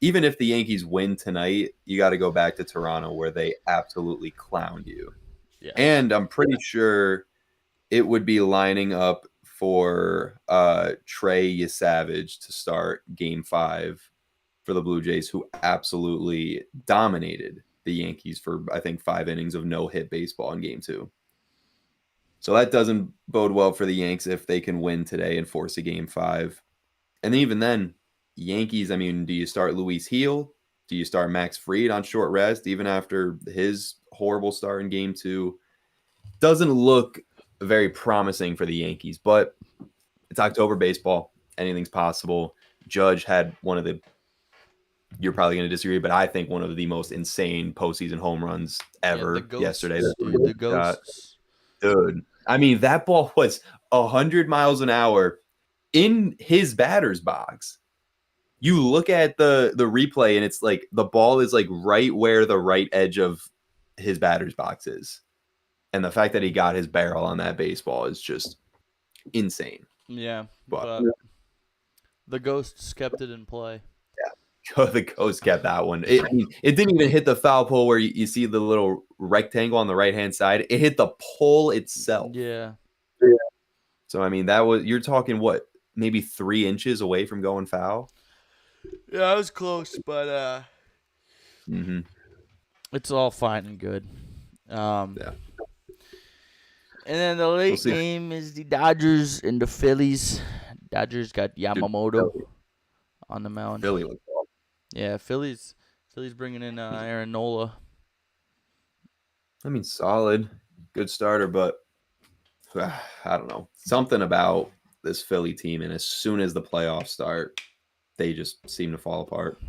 Speaker 2: Even if the Yankees win tonight, you got to go back to Toronto where they absolutely clowned you.
Speaker 1: Yeah.
Speaker 2: And I'm pretty sure it would be lining up for Trey Savage to start Game 5 for the Blue Jays, who absolutely dominated the Yankees for, I think, 5 innings of no-hit baseball in Game 2. So that doesn't bode well for the Yanks if they can win today and force a Game 5. And even then, Yankees, I mean, do you start Luis Gil? Do you start Max Fried on short rest even after his horrible start in Game 2? Doesn't look very promising for the Yankees, but it's October baseball. Anything's possible. Judge had one of the, you're probably going to disagree, but I think one of the most insane postseason home runs ever yesterday.
Speaker 1: Dude, the Ghosts.
Speaker 2: Dude, I mean, that ball was 100 miles an hour in his batter's box. You look at the replay, and it's like the ball is like right where the right edge of his batter's box is. And the fact that he got his barrel on that baseball is just insane.
Speaker 1: Yeah, but the Ghosts kept it in play.
Speaker 2: Yeah, the Ghost kept that one. It didn't even hit the foul pole where you see the little rectangle on the right-hand side. It hit the pole itself.
Speaker 1: Yeah.
Speaker 2: So, I mean, you're talking, what, maybe 3 inches away from going foul?
Speaker 1: Yeah, I was close, but it's all fine and good.
Speaker 2: Yeah.
Speaker 1: And then the late game is the Dodgers and the Phillies. Dodgers got Yamamoto on the mound.
Speaker 2: Philly looked off.
Speaker 1: Yeah, Phillies bringing in Aaron Nola.
Speaker 2: I mean, solid, good starter, but I don't know. Something about this Philly team, and as soon as the playoffs start, they just seem to fall apart.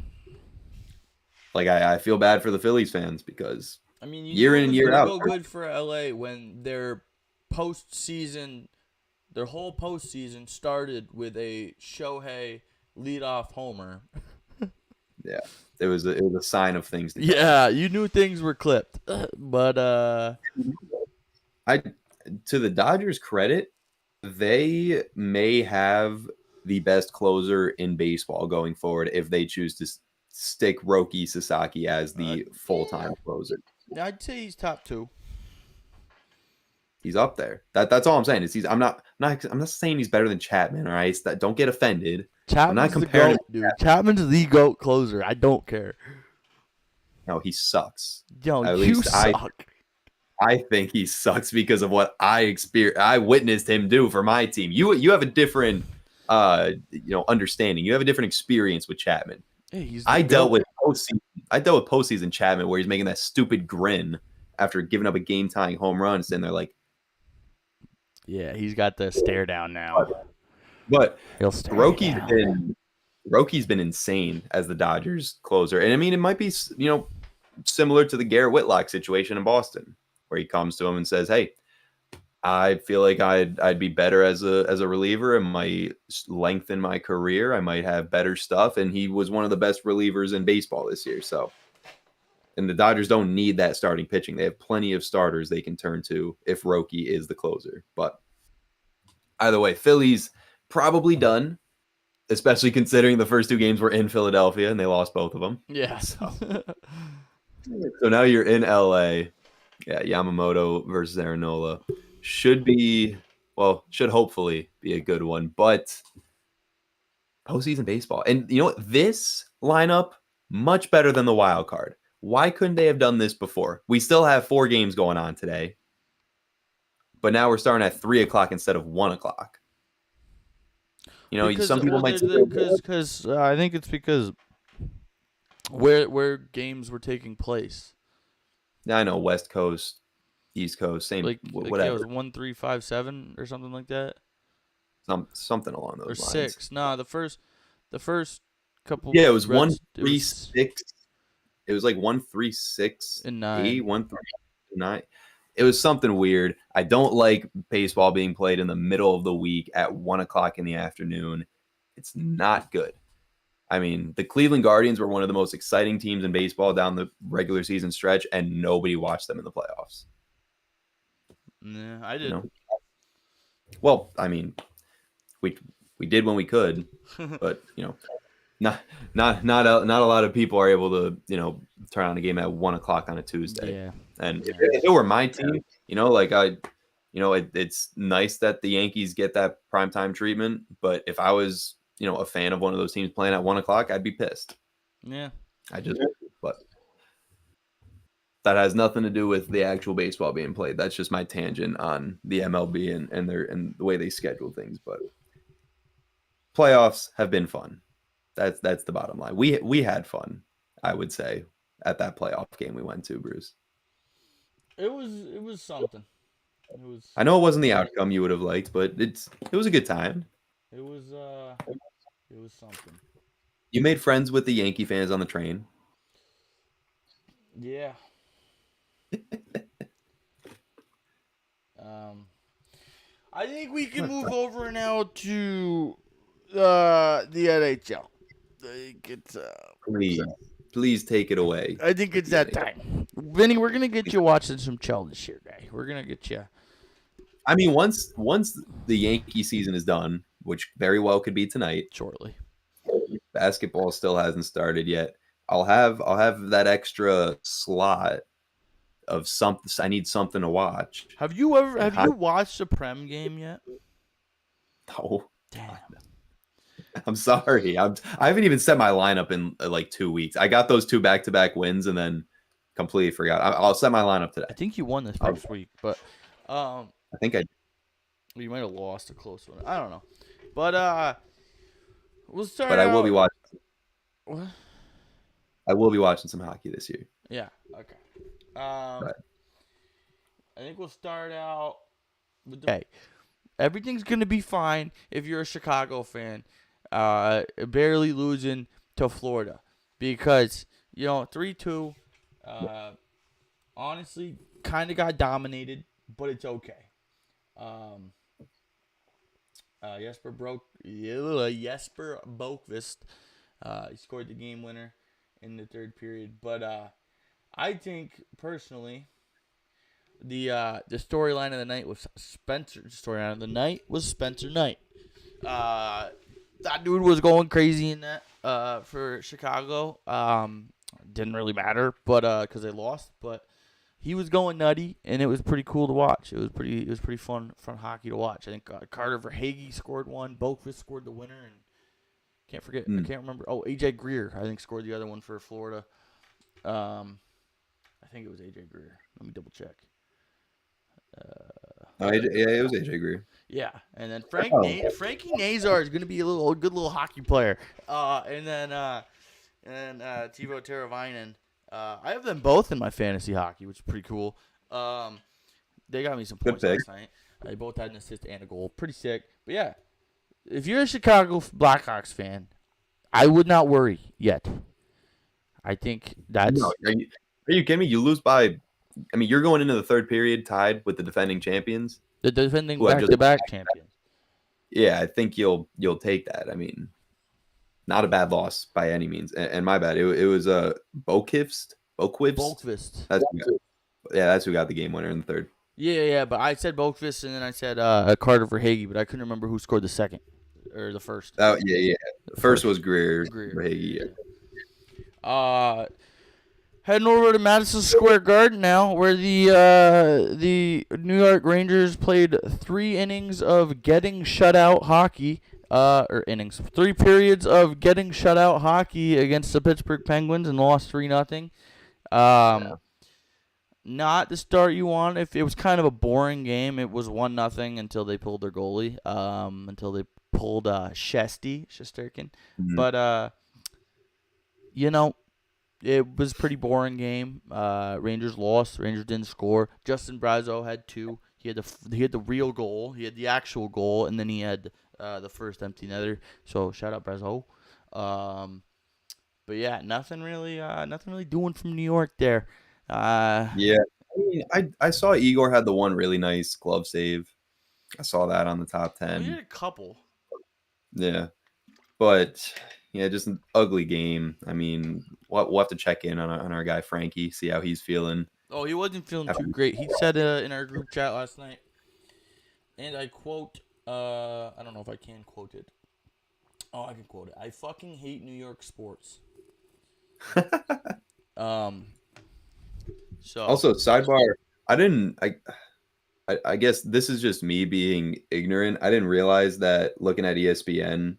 Speaker 2: Like, I feel bad for the Phillies fans because year in and year out,
Speaker 1: go good for LA when their postseason, their whole postseason started with a Shohei leadoff homer.
Speaker 2: Yeah, it was a sign of things to come.
Speaker 1: Yeah, you knew things were clipped, but
Speaker 2: to the Dodgers' credit, they may have the best closer in baseball going forward if they choose to stick Roki Sasaki as the full-time closer.
Speaker 1: I'd say he's top 2.
Speaker 2: He's up there. That's all I'm saying. I'm not saying he's better than Chapman. All right, don't get offended. I'm not comparing
Speaker 1: the GOAT, dude. Chapman's the GOAT closer. I don't care.
Speaker 2: No, he sucks.
Speaker 1: Yo, you suck.
Speaker 2: I think he sucks because of what I experienced. I witnessed him do for my team. You have a different understanding. You have a different experience with Chapman.
Speaker 1: Hey,
Speaker 2: I dealt with postseason Chapman where he's making that stupid grin after giving up a game-tying home run, and they're like,
Speaker 1: yeah, he's got the stare down now.
Speaker 2: But Roki's been insane as the Dodgers closer, and I mean it might be similar to the Garrett Whitlock situation in Boston, where he comes to him and says, "Hey, I feel like I'd be better as a reliever. It might lengthen my career. I might have better stuff." And he was one of the best relievers in baseball this year. So, and the Dodgers don't need that starting pitching. They have plenty of starters they can turn to if Roki is the closer. But either way, Phillies probably done, especially considering the first 2 games were in Philadelphia and they lost both of them.
Speaker 1: Yeah.
Speaker 2: So now you're in LA. Yeah, Yamamoto versus Aaron should hopefully be a good one. But postseason baseball, and you know what? This lineup much better than the wild card. Why couldn't they have done this before? We still have 4 games going on today, but now we're starting at 3 o'clock instead of 1 o'clock. You know,
Speaker 1: Because
Speaker 2: some people might say,
Speaker 1: because I think it's because where games were taking place.
Speaker 2: I know West Coast, East Coast, same,
Speaker 1: Like
Speaker 2: whatever.
Speaker 1: it was 1, 3, 5, 7 or something like that.
Speaker 2: Something along those
Speaker 1: Or
Speaker 2: lines.
Speaker 1: 6. Nah, the first couple.
Speaker 2: Yeah, it was
Speaker 1: Reds,
Speaker 2: 136. It was like 136
Speaker 1: and 9.
Speaker 2: 139. It was something weird. I don't like baseball being played in the middle of the week at 1 o'clock in the afternoon. It's not good. I mean, the Cleveland Guardians were one of the most exciting teams in baseball down the regular season stretch, and nobody watched them in the playoffs.
Speaker 1: Nah, I did.
Speaker 2: You know? Well, I mean, we did when we could, but you know, not a lot of people are able to, you know, turn on a game at 1 o'clock on a Tuesday.
Speaker 1: Yeah.
Speaker 2: And if it were my team, you know, like it's nice that the Yankees get that primetime treatment. But if I was, you know, a fan of one of those teams playing at 1 o'clock, I'd be pissed.
Speaker 1: Yeah.
Speaker 2: But that has nothing to do with the actual baseball being played. That's just my tangent on the MLB and the way they schedule things. But playoffs have been fun. That's the bottom line. We had fun, I would say, at that playoff game we went to, Bruce.
Speaker 1: It was something.
Speaker 2: I know it wasn't the outcome you would have liked, but it was a good time.
Speaker 1: It was something.
Speaker 2: You made friends with the Yankee fans on the train.
Speaker 1: Yeah. I think we can move over now to the NHL. I think it's
Speaker 2: Please take it away.
Speaker 1: I think it's that time. Vinny, we're gonna get you watching some Chell this year, guy. We're gonna get you.
Speaker 2: I mean, once the Yankee season is done, which very well could be tonight,
Speaker 1: Shortly.
Speaker 2: basketball still hasn't started yet. I'll have that extra slot of something. I need something to watch.
Speaker 1: Have you watched a Prem game yet?
Speaker 2: No.
Speaker 1: Damn.
Speaker 2: I'm sorry. I haven't even set my lineup in like 2 weeks. I got those 2 back-to-back wins and then completely forgot. I'll set my lineup today.
Speaker 1: I think you won this first week, but
Speaker 2: I think
Speaker 1: you might have lost a close one. I don't know, but we'll start.
Speaker 2: But I will be watching.
Speaker 1: What?
Speaker 2: I will be watching some hockey this year.
Speaker 1: Yeah. Okay. I think we'll start out with the. Hey, everything's gonna be fine if you're a Chicago fan. Barely losing to Florida because 3-2. Honestly, kind of got dominated, but it's okay. Jesper Boqvist, he scored the game winner in the third period. But I think personally, the storyline of the night was Spencer. Storyline of the night was Spencer Knight. That dude was going crazy in that for Chicago. Didn't really matter, but because they lost, but he was going nutty, and it was pretty cool to watch. It was pretty fun hockey to watch. I think Carter Verhaeghe scored one. Boqvist scored the winner, and can't forget. I can't remember. Oh, AJ Greer I think scored the other one for Florida. I think it was AJ Greer. Let me double check.
Speaker 2: It was AJ Greer.
Speaker 1: Yeah, and then Frankie Nazar is going to be a good little hockey player. And then Teuvo Teravainen. I have them both in my fantasy hockey, which is pretty cool. They got me some points last night. They both had an assist and a goal. Pretty sick. But yeah, if you're a Chicago Blackhawks fan, I would not worry yet. I think that's.
Speaker 2: No, are you kidding me? You lose by. I mean, you're going into the third period tied with the defending champions.
Speaker 1: The defending back-to-back champions.
Speaker 2: Yeah, I think you'll take that. I mean, not a bad loss by any means. And my bad. It was Boqvist. That's who got the game winner in the third.
Speaker 1: Yeah. But I said Boqvist, and then I said Carter Verhaeghe, but I couldn't remember who scored the second or the first.
Speaker 2: Oh yeah. The first was Greer. Verhaeghe.
Speaker 1: Yeah. Heading over to Madison Square Garden now, where the New York Rangers played 3 innings of getting shut out hockey, or innings, 3 periods of getting shut out hockey against the Pittsburgh Penguins and lost 3-0.
Speaker 2: Yeah.
Speaker 1: Not the start you want. If it was kind of a boring game, it was 1-0 until they pulled their goalie, until they pulled Shesterkin,
Speaker 2: Mhm.
Speaker 1: but you know. It was a pretty boring game. Rangers lost. Rangers didn't score. Justin Brazeau had 2. He had the real goal. He had the actual goal, and then he had the first empty netter. So shout out Brazeau. But yeah, nothing really doing from New York there.
Speaker 2: Yeah. I mean, I saw Igor had the one really nice glove save. I saw that on the top
Speaker 1: We
Speaker 2: 10.
Speaker 1: had a couple.
Speaker 2: Yeah. But yeah, just an ugly game. I mean, we'll have to check in on our guy Frankie, see how he's feeling.
Speaker 1: Oh, he wasn't feeling too great. He said in our group chat last night, and I quote. I don't know if I can quote it. Oh, I can quote it. I fucking hate New York sports. Um. So
Speaker 2: Also, sidebar, I guess this is just me being ignorant. I didn't realize that looking at ESPN,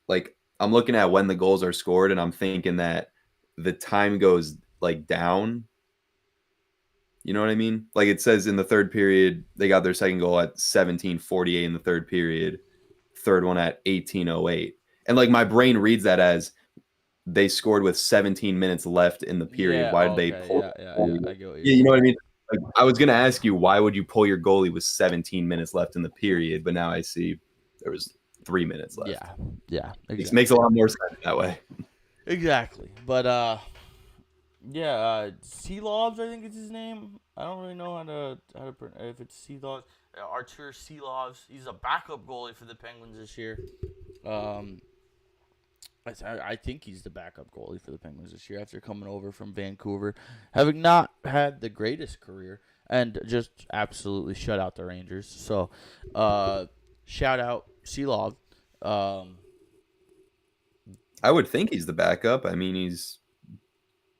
Speaker 2: like I'm looking at when the goals are scored and I'm thinking that the time goes like down. You know what I mean? Like it says in the third period, they got their second goal at 17:48 in the third period, third one at 18:08. And like my brain reads that as they scored with 17 minutes left in the period.
Speaker 1: yeah.
Speaker 2: Why did they
Speaker 1: Okay.
Speaker 2: pull?
Speaker 1: Yeah. I get what you're
Speaker 2: Yeah, you know
Speaker 1: saying.
Speaker 2: what I mean? Like, I was gonna ask you why would you pull your goalie with 17 minutes left in the period, but now I see there was 3 minutes left.
Speaker 1: Yeah. Yeah.
Speaker 2: It
Speaker 1: Exactly.
Speaker 2: makes a lot more sense that way.
Speaker 1: Exactly. But yeah. Seelovs, I think is his name. I don't really know if it's Seelovs. Artur Seelovs. He's a backup goalie for the Penguins this year. I think he's the backup goalie for the Penguins this year after coming over from Vancouver, having not had the greatest career and just absolutely shut out the Rangers. So, shout out Seelov.
Speaker 2: I would think he's the backup. I mean, he's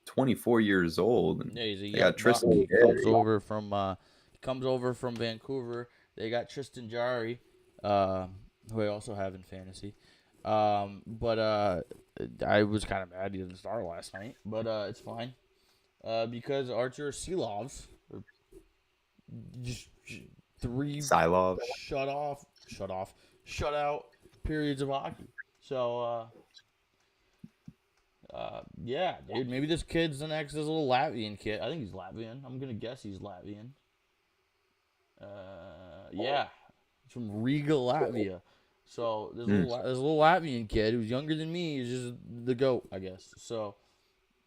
Speaker 2: 24 years old. And
Speaker 1: Yeah, he's a
Speaker 2: they
Speaker 1: young
Speaker 2: got
Speaker 1: buck.
Speaker 2: Tristan.
Speaker 1: He comes over from Vancouver. They got Tristan Jarry, who I also have in fantasy. But I was kind of mad he didn't start last night, but it's fine. Because Archer Seelovs just 3
Speaker 2: Silov.
Speaker 1: shut out periods of hockey. So yeah, dude, maybe this kid's the next this little Latvian kid. I think he's Latvian. I'm gonna guess he's Latvian. Yeah, he's from Riga, Latvia. So this little Latvian kid who's younger than me is just the GOAT, I guess. So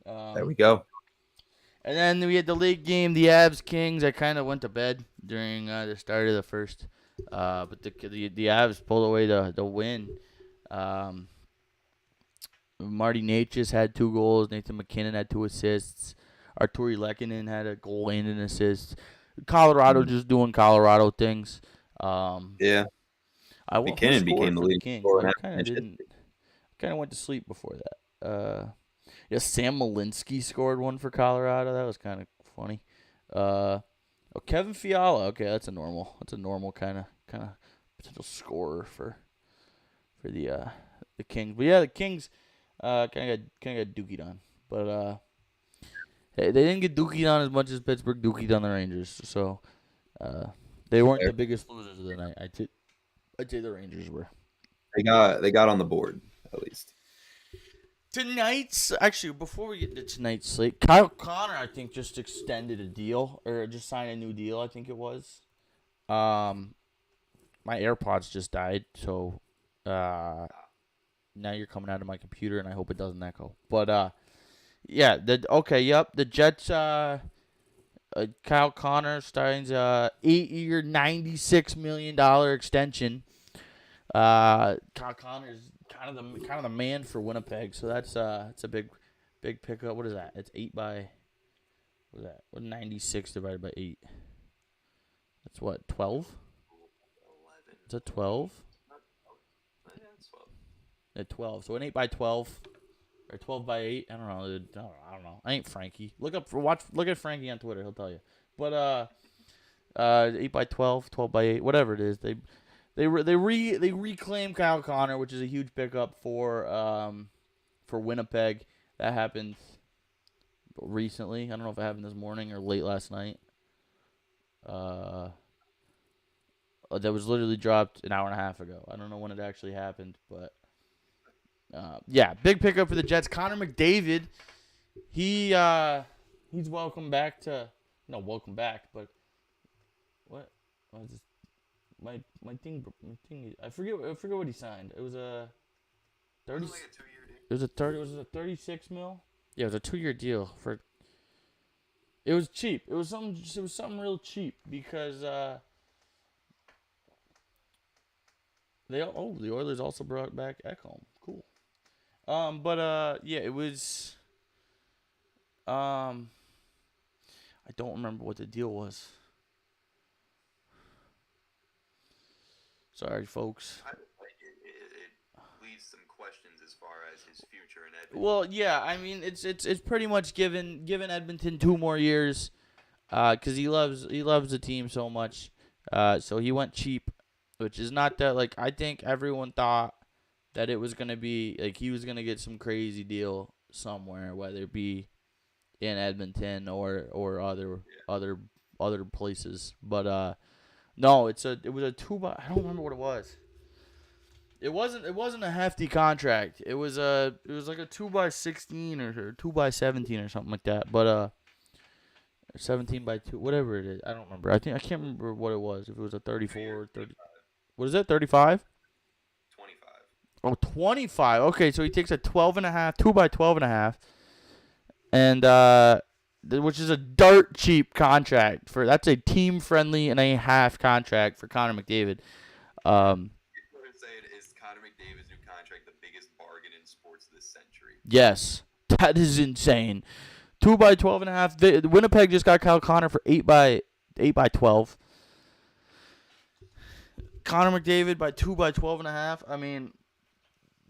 Speaker 2: There we go.
Speaker 1: and then we had the late game, the Avs Kings. I kind of went to bed during the start of the first, but the Avs pulled away the win. Marty Natchez had 2 goals. Nathan McKinnon had 2 assists. Arturi Lehkonen had a goal and an assist. Colorado just doing Colorado things.
Speaker 2: Yeah.
Speaker 1: Who
Speaker 2: McKinnon
Speaker 1: scored
Speaker 2: became the
Speaker 1: for the
Speaker 2: lead
Speaker 1: Kings?
Speaker 2: scorer.
Speaker 1: I kind of went to sleep before that. Yeah, Sam Malinsky scored one for Colorado. That was kind of funny. Kevin Fiala. Okay, that's a normal kind of potential scorer for the Kings. But yeah, the Kings kind of got dookied on. But they didn't get dookied on as much as Pittsburgh dookied on the Rangers. So they weren't the biggest losers of the night. I'd say the Rangers were.
Speaker 2: They got on the board at least.
Speaker 1: Actually, before we get to tonight's slate, Kyle Connor, I think, just extended a deal or just signed a new deal. I think it was. My AirPods just died, so now you're coming out of my computer, and I hope it doesn't echo. But yeah, the Jets. Kyle Connor signs a 8-year, $96 million extension. Kyle Connor's kind of the man for Winnipeg, so it's a big pickup. What is that? It's 8 by what is that? What 96 divided by 8? That's what 12. Is that 12? At 12. So an 8 by 12. or 12x8. I don't know. Dude. I don't know. I ain't Frankie. Look at Frankie on Twitter. He'll tell you. But 8x12, 12x8, whatever it is. They reclaim Kyle Connor, which is a huge pickup for Winnipeg. That happened recently. I don't know if it happened this morning or late last night. That was literally dropped an hour and a half ago. I don't know when it actually happened, but yeah, big pickup for the Jets. Connor McDavid, he's welcome back to welcome back, but what was this? My thing I forget what he signed. It was a 30. It was a 30. Was it a 36 mil? Yeah, it was a 2-year deal for. It was cheap. It was something real cheap because the Oilers also brought back Ekholm. Cool. Yeah, it was. I don't remember what the deal was. Sorry, folks.
Speaker 2: It leaves some questions as far as his future in Edmonton.
Speaker 1: Well, yeah, I mean it's pretty much given Edmonton 2 more years, because he loves the team so much, so he went cheap, which is not that like I think everyone thought that it was gonna be like he was gonna get some crazy deal somewhere, whether it be in Edmonton or other places, but no, it was a 2 by I don't remember what it was. It wasn't a hefty contract. It was like a 2x16 or 2x17 or something like that. But 17x2, whatever it is. I don't remember. I can't remember what it was. If it was a 34, 30. What is that? 35?
Speaker 2: 25.
Speaker 1: Oh, 25. Okay, so he takes a 12.5, 2x12.5, and which is a dirt cheap contract for. That's a team friendly and a half contract for Connor McDavid.
Speaker 2: Connor McDavid's new contract the biggest bargain in sports this century?
Speaker 1: Yes, that is insane. 2x12.5. Winnipeg just got Kyle Connor for 8x12. Connor McDavid by 2x12.5. I mean,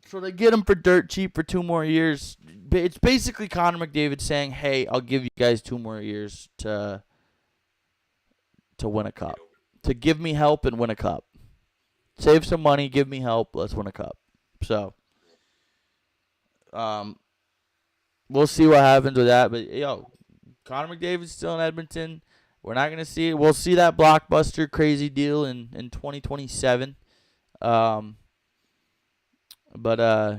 Speaker 1: so they get him for dirt cheap for 2 more years. It's basically Connor McDavid saying, "Hey, I'll give you guys 2 more years to win a cup, to give me help and win a cup. Save some money, give me help, let's win a cup." So, we'll see what happens with that. But Connor McDavid's still in Edmonton. We're not gonna see it. We'll see that blockbuster crazy deal in 2027. But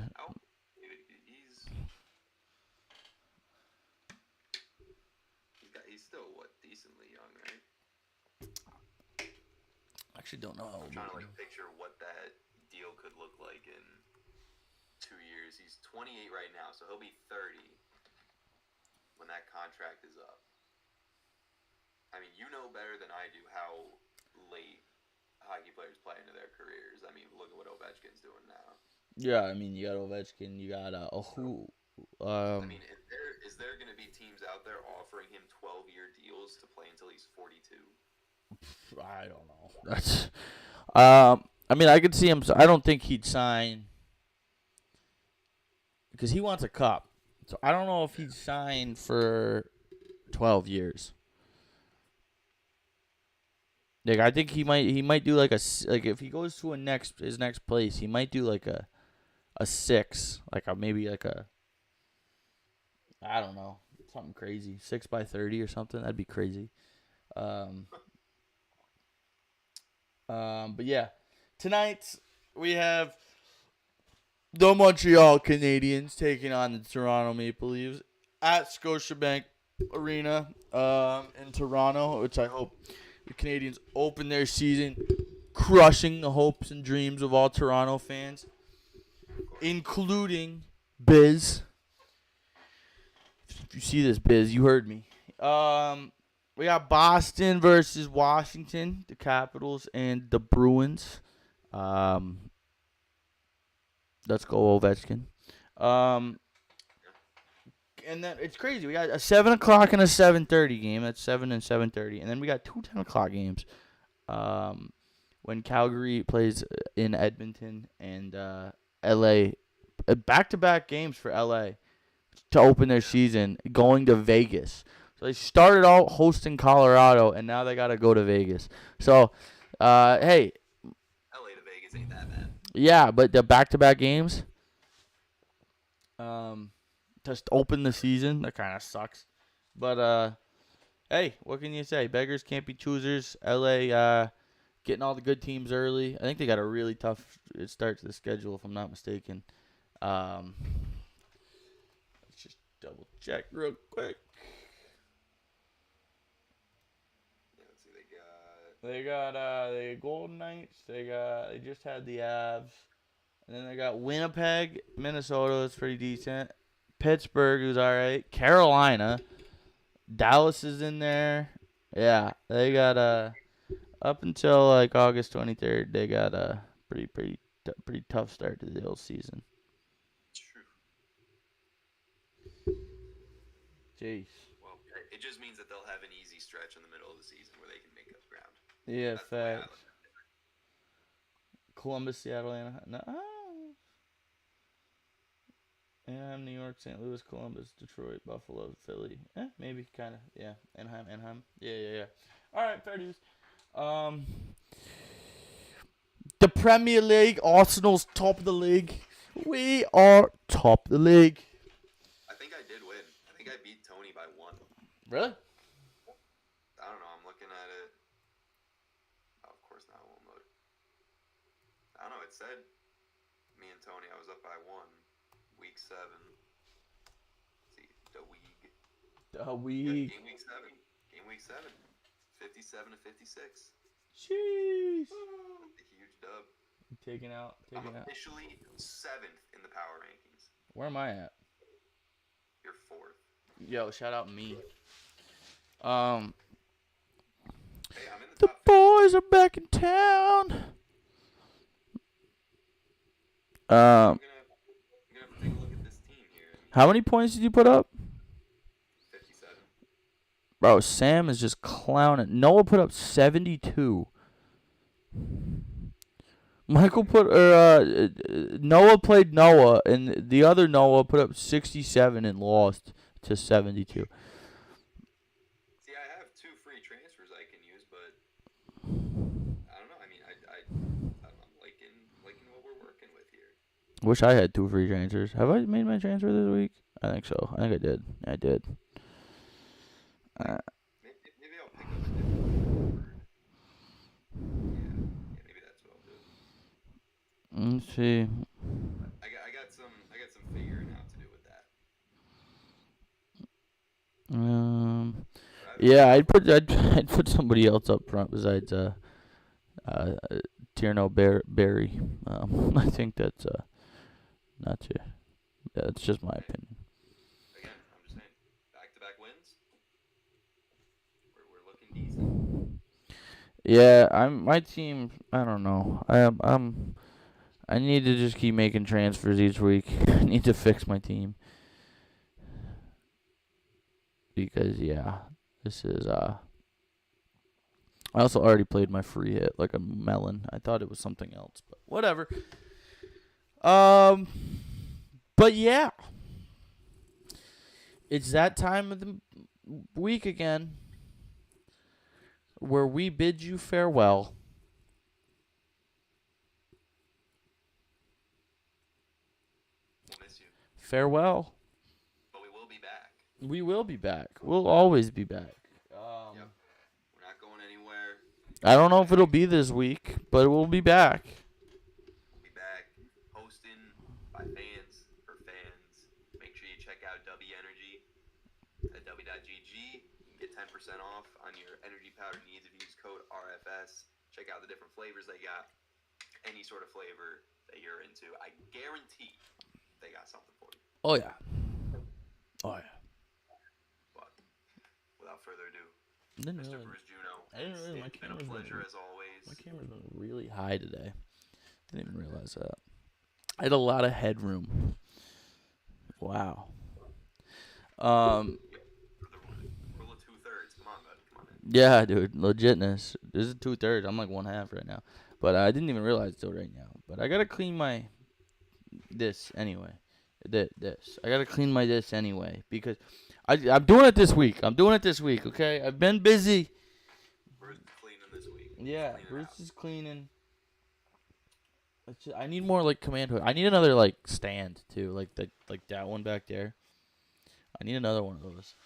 Speaker 2: he's still decently young, right?
Speaker 1: I actually don't know.
Speaker 2: I'm trying to picture what that deal could look like in 2 years. He's 28 right now, so he'll be 30 when that contract is up. I mean, you know better than I do how late hockey players play into their careers. I mean, look at what Ovechkin's doing now.
Speaker 1: Yeah, I mean, you got Ovechkin, you got who?
Speaker 2: I mean, is there going to be teams out there offering him 12-year deals to play until he's 42?
Speaker 1: I don't know. That's. I mean, I could see him. I don't think he'd sign because he wants a cup. So I don't know if he'd sign for 12 years. Like I think he might do like if he goes to his next place, he might do like a 6, maybe like a, I don't know, something crazy, 6x30 or something. That'd be crazy. But yeah, tonight we have the Montreal Canadiens taking on the Toronto Maple Leafs at Scotiabank Arena in Toronto, which I hope the Canadiens open their season crushing the hopes and dreams of all Toronto fans, including Biz. If you see this, Biz, you heard me. We got Boston versus Washington, the Capitals, and the Bruins. Let's go Ovechkin. And then it's crazy. We got a 7 o'clock and a 7:30 game. That's 7 and 7:30. And then we got 2 10 o'clock games. When Calgary plays in Edmonton and LA. Back-to-back games for LA. to open their season, going to Vegas. So they started out hosting Colorado, and now they got to go to Vegas. So, hey.
Speaker 2: LA to Vegas ain't that bad.
Speaker 1: Yeah, but the back-to-back games, just open the season, that kind of sucks. But, hey, what can you say? Beggars can't be choosers. LA, getting all the good teams early. I think they got a really tough start to the schedule, if I'm not mistaken. Let's just double check real quick.
Speaker 2: Let's see, they got
Speaker 1: the Golden Knights. They just had the Avs, and then they got Winnipeg, Minnesota. It's pretty decent. Pittsburgh, who's all right. Carolina, Dallas is in there. Yeah, they got up until like August 23rd. They got a pretty tough start to the whole season.
Speaker 2: True.
Speaker 1: Jeez.
Speaker 2: Well, it just means that they'll have an easy stretch in the middle of the season where they can make up ground.
Speaker 1: Yeah,
Speaker 2: That's the way I
Speaker 1: facts.
Speaker 2: look at it.
Speaker 1: Columbus, Seattle, Anaheim. No. Anaheim, New York, St. Louis, Columbus, Detroit, Buffalo, Philly. Maybe kind of. Yeah, Anaheim. Yeah. All right, fair dues. The Premier League, Arsenal's top of the league. We are top of the league.
Speaker 2: I think I did win. I think I beat Tony by 1.
Speaker 1: Really?
Speaker 2: I don't know. I'm looking at it. Oh, of course not. It won't load. I don't know. It said me and Tony. I was up by 1. Week 7. Let's see, the week. Game week 7. Game week 7. 57 to 56.
Speaker 1: Jeez.
Speaker 2: A huge dub.
Speaker 1: Taking out.
Speaker 2: I'm officially 7th in the power rankings.
Speaker 1: Where am I at?
Speaker 2: You're 4th.
Speaker 1: Yo, shout out me.
Speaker 2: Hey, I'm in the
Speaker 1: The
Speaker 2: top 50.
Speaker 1: boys are back in town.
Speaker 2: I'm gonna take a look at this team here.
Speaker 1: How many points did you put up?
Speaker 2: 57.
Speaker 1: Bro, Sam is just clowning. Noah put up 72. Noah played Noah, and the other Noah put up 67 and lost to 72.
Speaker 2: See, I have 2 free transfers I can use, but I don't know. I mean, I'm liking what we're working with here.
Speaker 1: Wish I had 2 free transfers. Have I made my transfer this week? I think so. I think I did. I did.
Speaker 2: Maybe I'll pick up a different forward. Yeah, maybe that's what I'll do.
Speaker 1: Let's see.
Speaker 2: I got some figuring out to do with that.
Speaker 1: Yeah, I'd put somebody else up front besides Tierno Barry. I think that's not too. Yeah, that's just my opinion.
Speaker 2: Again, I'm just saying, back-to-back wins. We're looking decent.
Speaker 1: Yeah, my team. I don't know. I need to just keep making transfers each week. I need to fix my team because this is I also already played my free hit like a melon. I thought it was something else, but whatever. But yeah, it's that time of the week again where we bid you farewell.
Speaker 2: We'll miss you,
Speaker 1: Farewell.
Speaker 2: but we will be back.
Speaker 1: We will be back. We'll always be back.
Speaker 2: Yep. We're not going anywhere.
Speaker 1: I don't know if it'll be this week, but we'll be back.
Speaker 2: We'll be back hosting by fans for fans. Make sure you check out W Energy at w.gg. You can get 10% off on your energy powder needs if you use code RFS. Check out the different flavors they got. Any sort of flavor that you're into, I guarantee they got something for you.
Speaker 1: Oh yeah. But
Speaker 2: without further ado,
Speaker 1: Didn't
Speaker 2: Mr.
Speaker 1: really,
Speaker 2: Bruce Juno,
Speaker 1: I didn't really. My
Speaker 2: it's been a
Speaker 1: camera's
Speaker 2: pleasure
Speaker 1: been,
Speaker 2: as always.
Speaker 1: my camera's been really high today. Didn't even realize that. I had a lot of headroom. Wow.
Speaker 2: For the rule of 2/3. Come on, bud. Come on, man.
Speaker 1: Yeah, dude, legitness. This is 2/3. I'm like 1/2 right now, but I didn't even realize it till right now. But I gotta clean this anyway. This. I gotta clean my this anyway because I'm doing it this week. Okay. I've been busy.
Speaker 2: Bruce is cleaning this week.
Speaker 1: Yeah, Bruce is cleaning. I need more like command hook. I need another like stand too, like that one back there. I need another one of those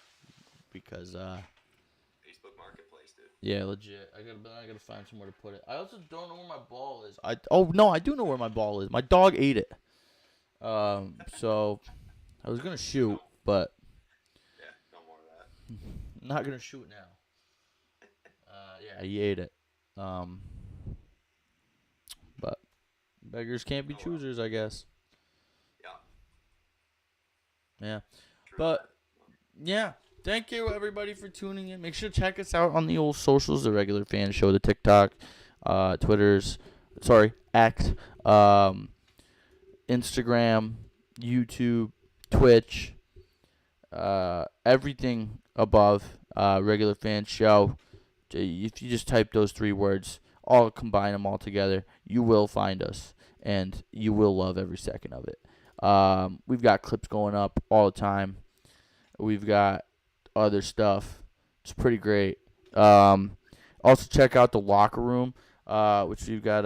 Speaker 1: because
Speaker 2: Facebook Marketplace, dude.
Speaker 1: yeah, legit. I gotta find somewhere to put it. I also don't know where my ball is. I do know where my ball is. My dog ate it. So I was gonna shoot, but
Speaker 2: Yeah, no more of that.
Speaker 1: I'm not gonna shoot now. Yeah, he ate it. But beggars can't be choosers, I guess. Yeah. But yeah, thank you everybody for tuning in. Make sure to check us out on the old socials, the Regular Fan Show, the TikTok, X, Instagram, YouTube, Twitch, everything above Regular Fan Show. If you just type those 3 words, combine them all together, you will find us, and you will love every second of it. We've got clips going up all the time. We've got other stuff. It's pretty great. Also check out the Locker Room, which we've got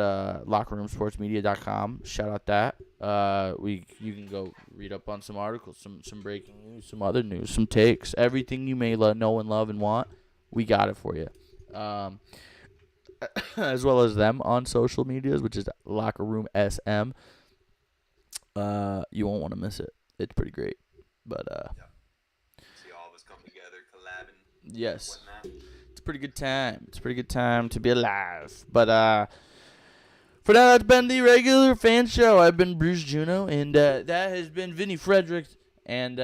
Speaker 1: lockerroomsportsmedia.com. Shout out that. You can go read up on some articles, some breaking news, some other news, some takes, everything you may know and love and want. We got it for you. As well as them on social medias, which is Locker Room SM. You won't want to miss it. It's pretty great. But
Speaker 2: See all of us come together, collabing.
Speaker 1: Yes.
Speaker 2: Whatnot.
Speaker 1: It's a pretty good time. It's a pretty good time to be alive. But for now, that's been the Regular Fan Show. I've been Bruce Juno, and that has been Vinny Frederick. And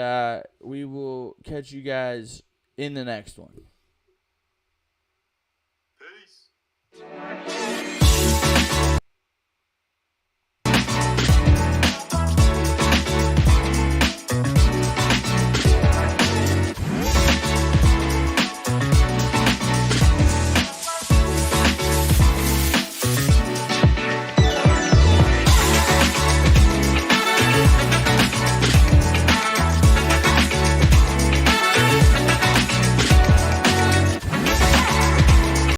Speaker 1: we will catch you guys in the next one.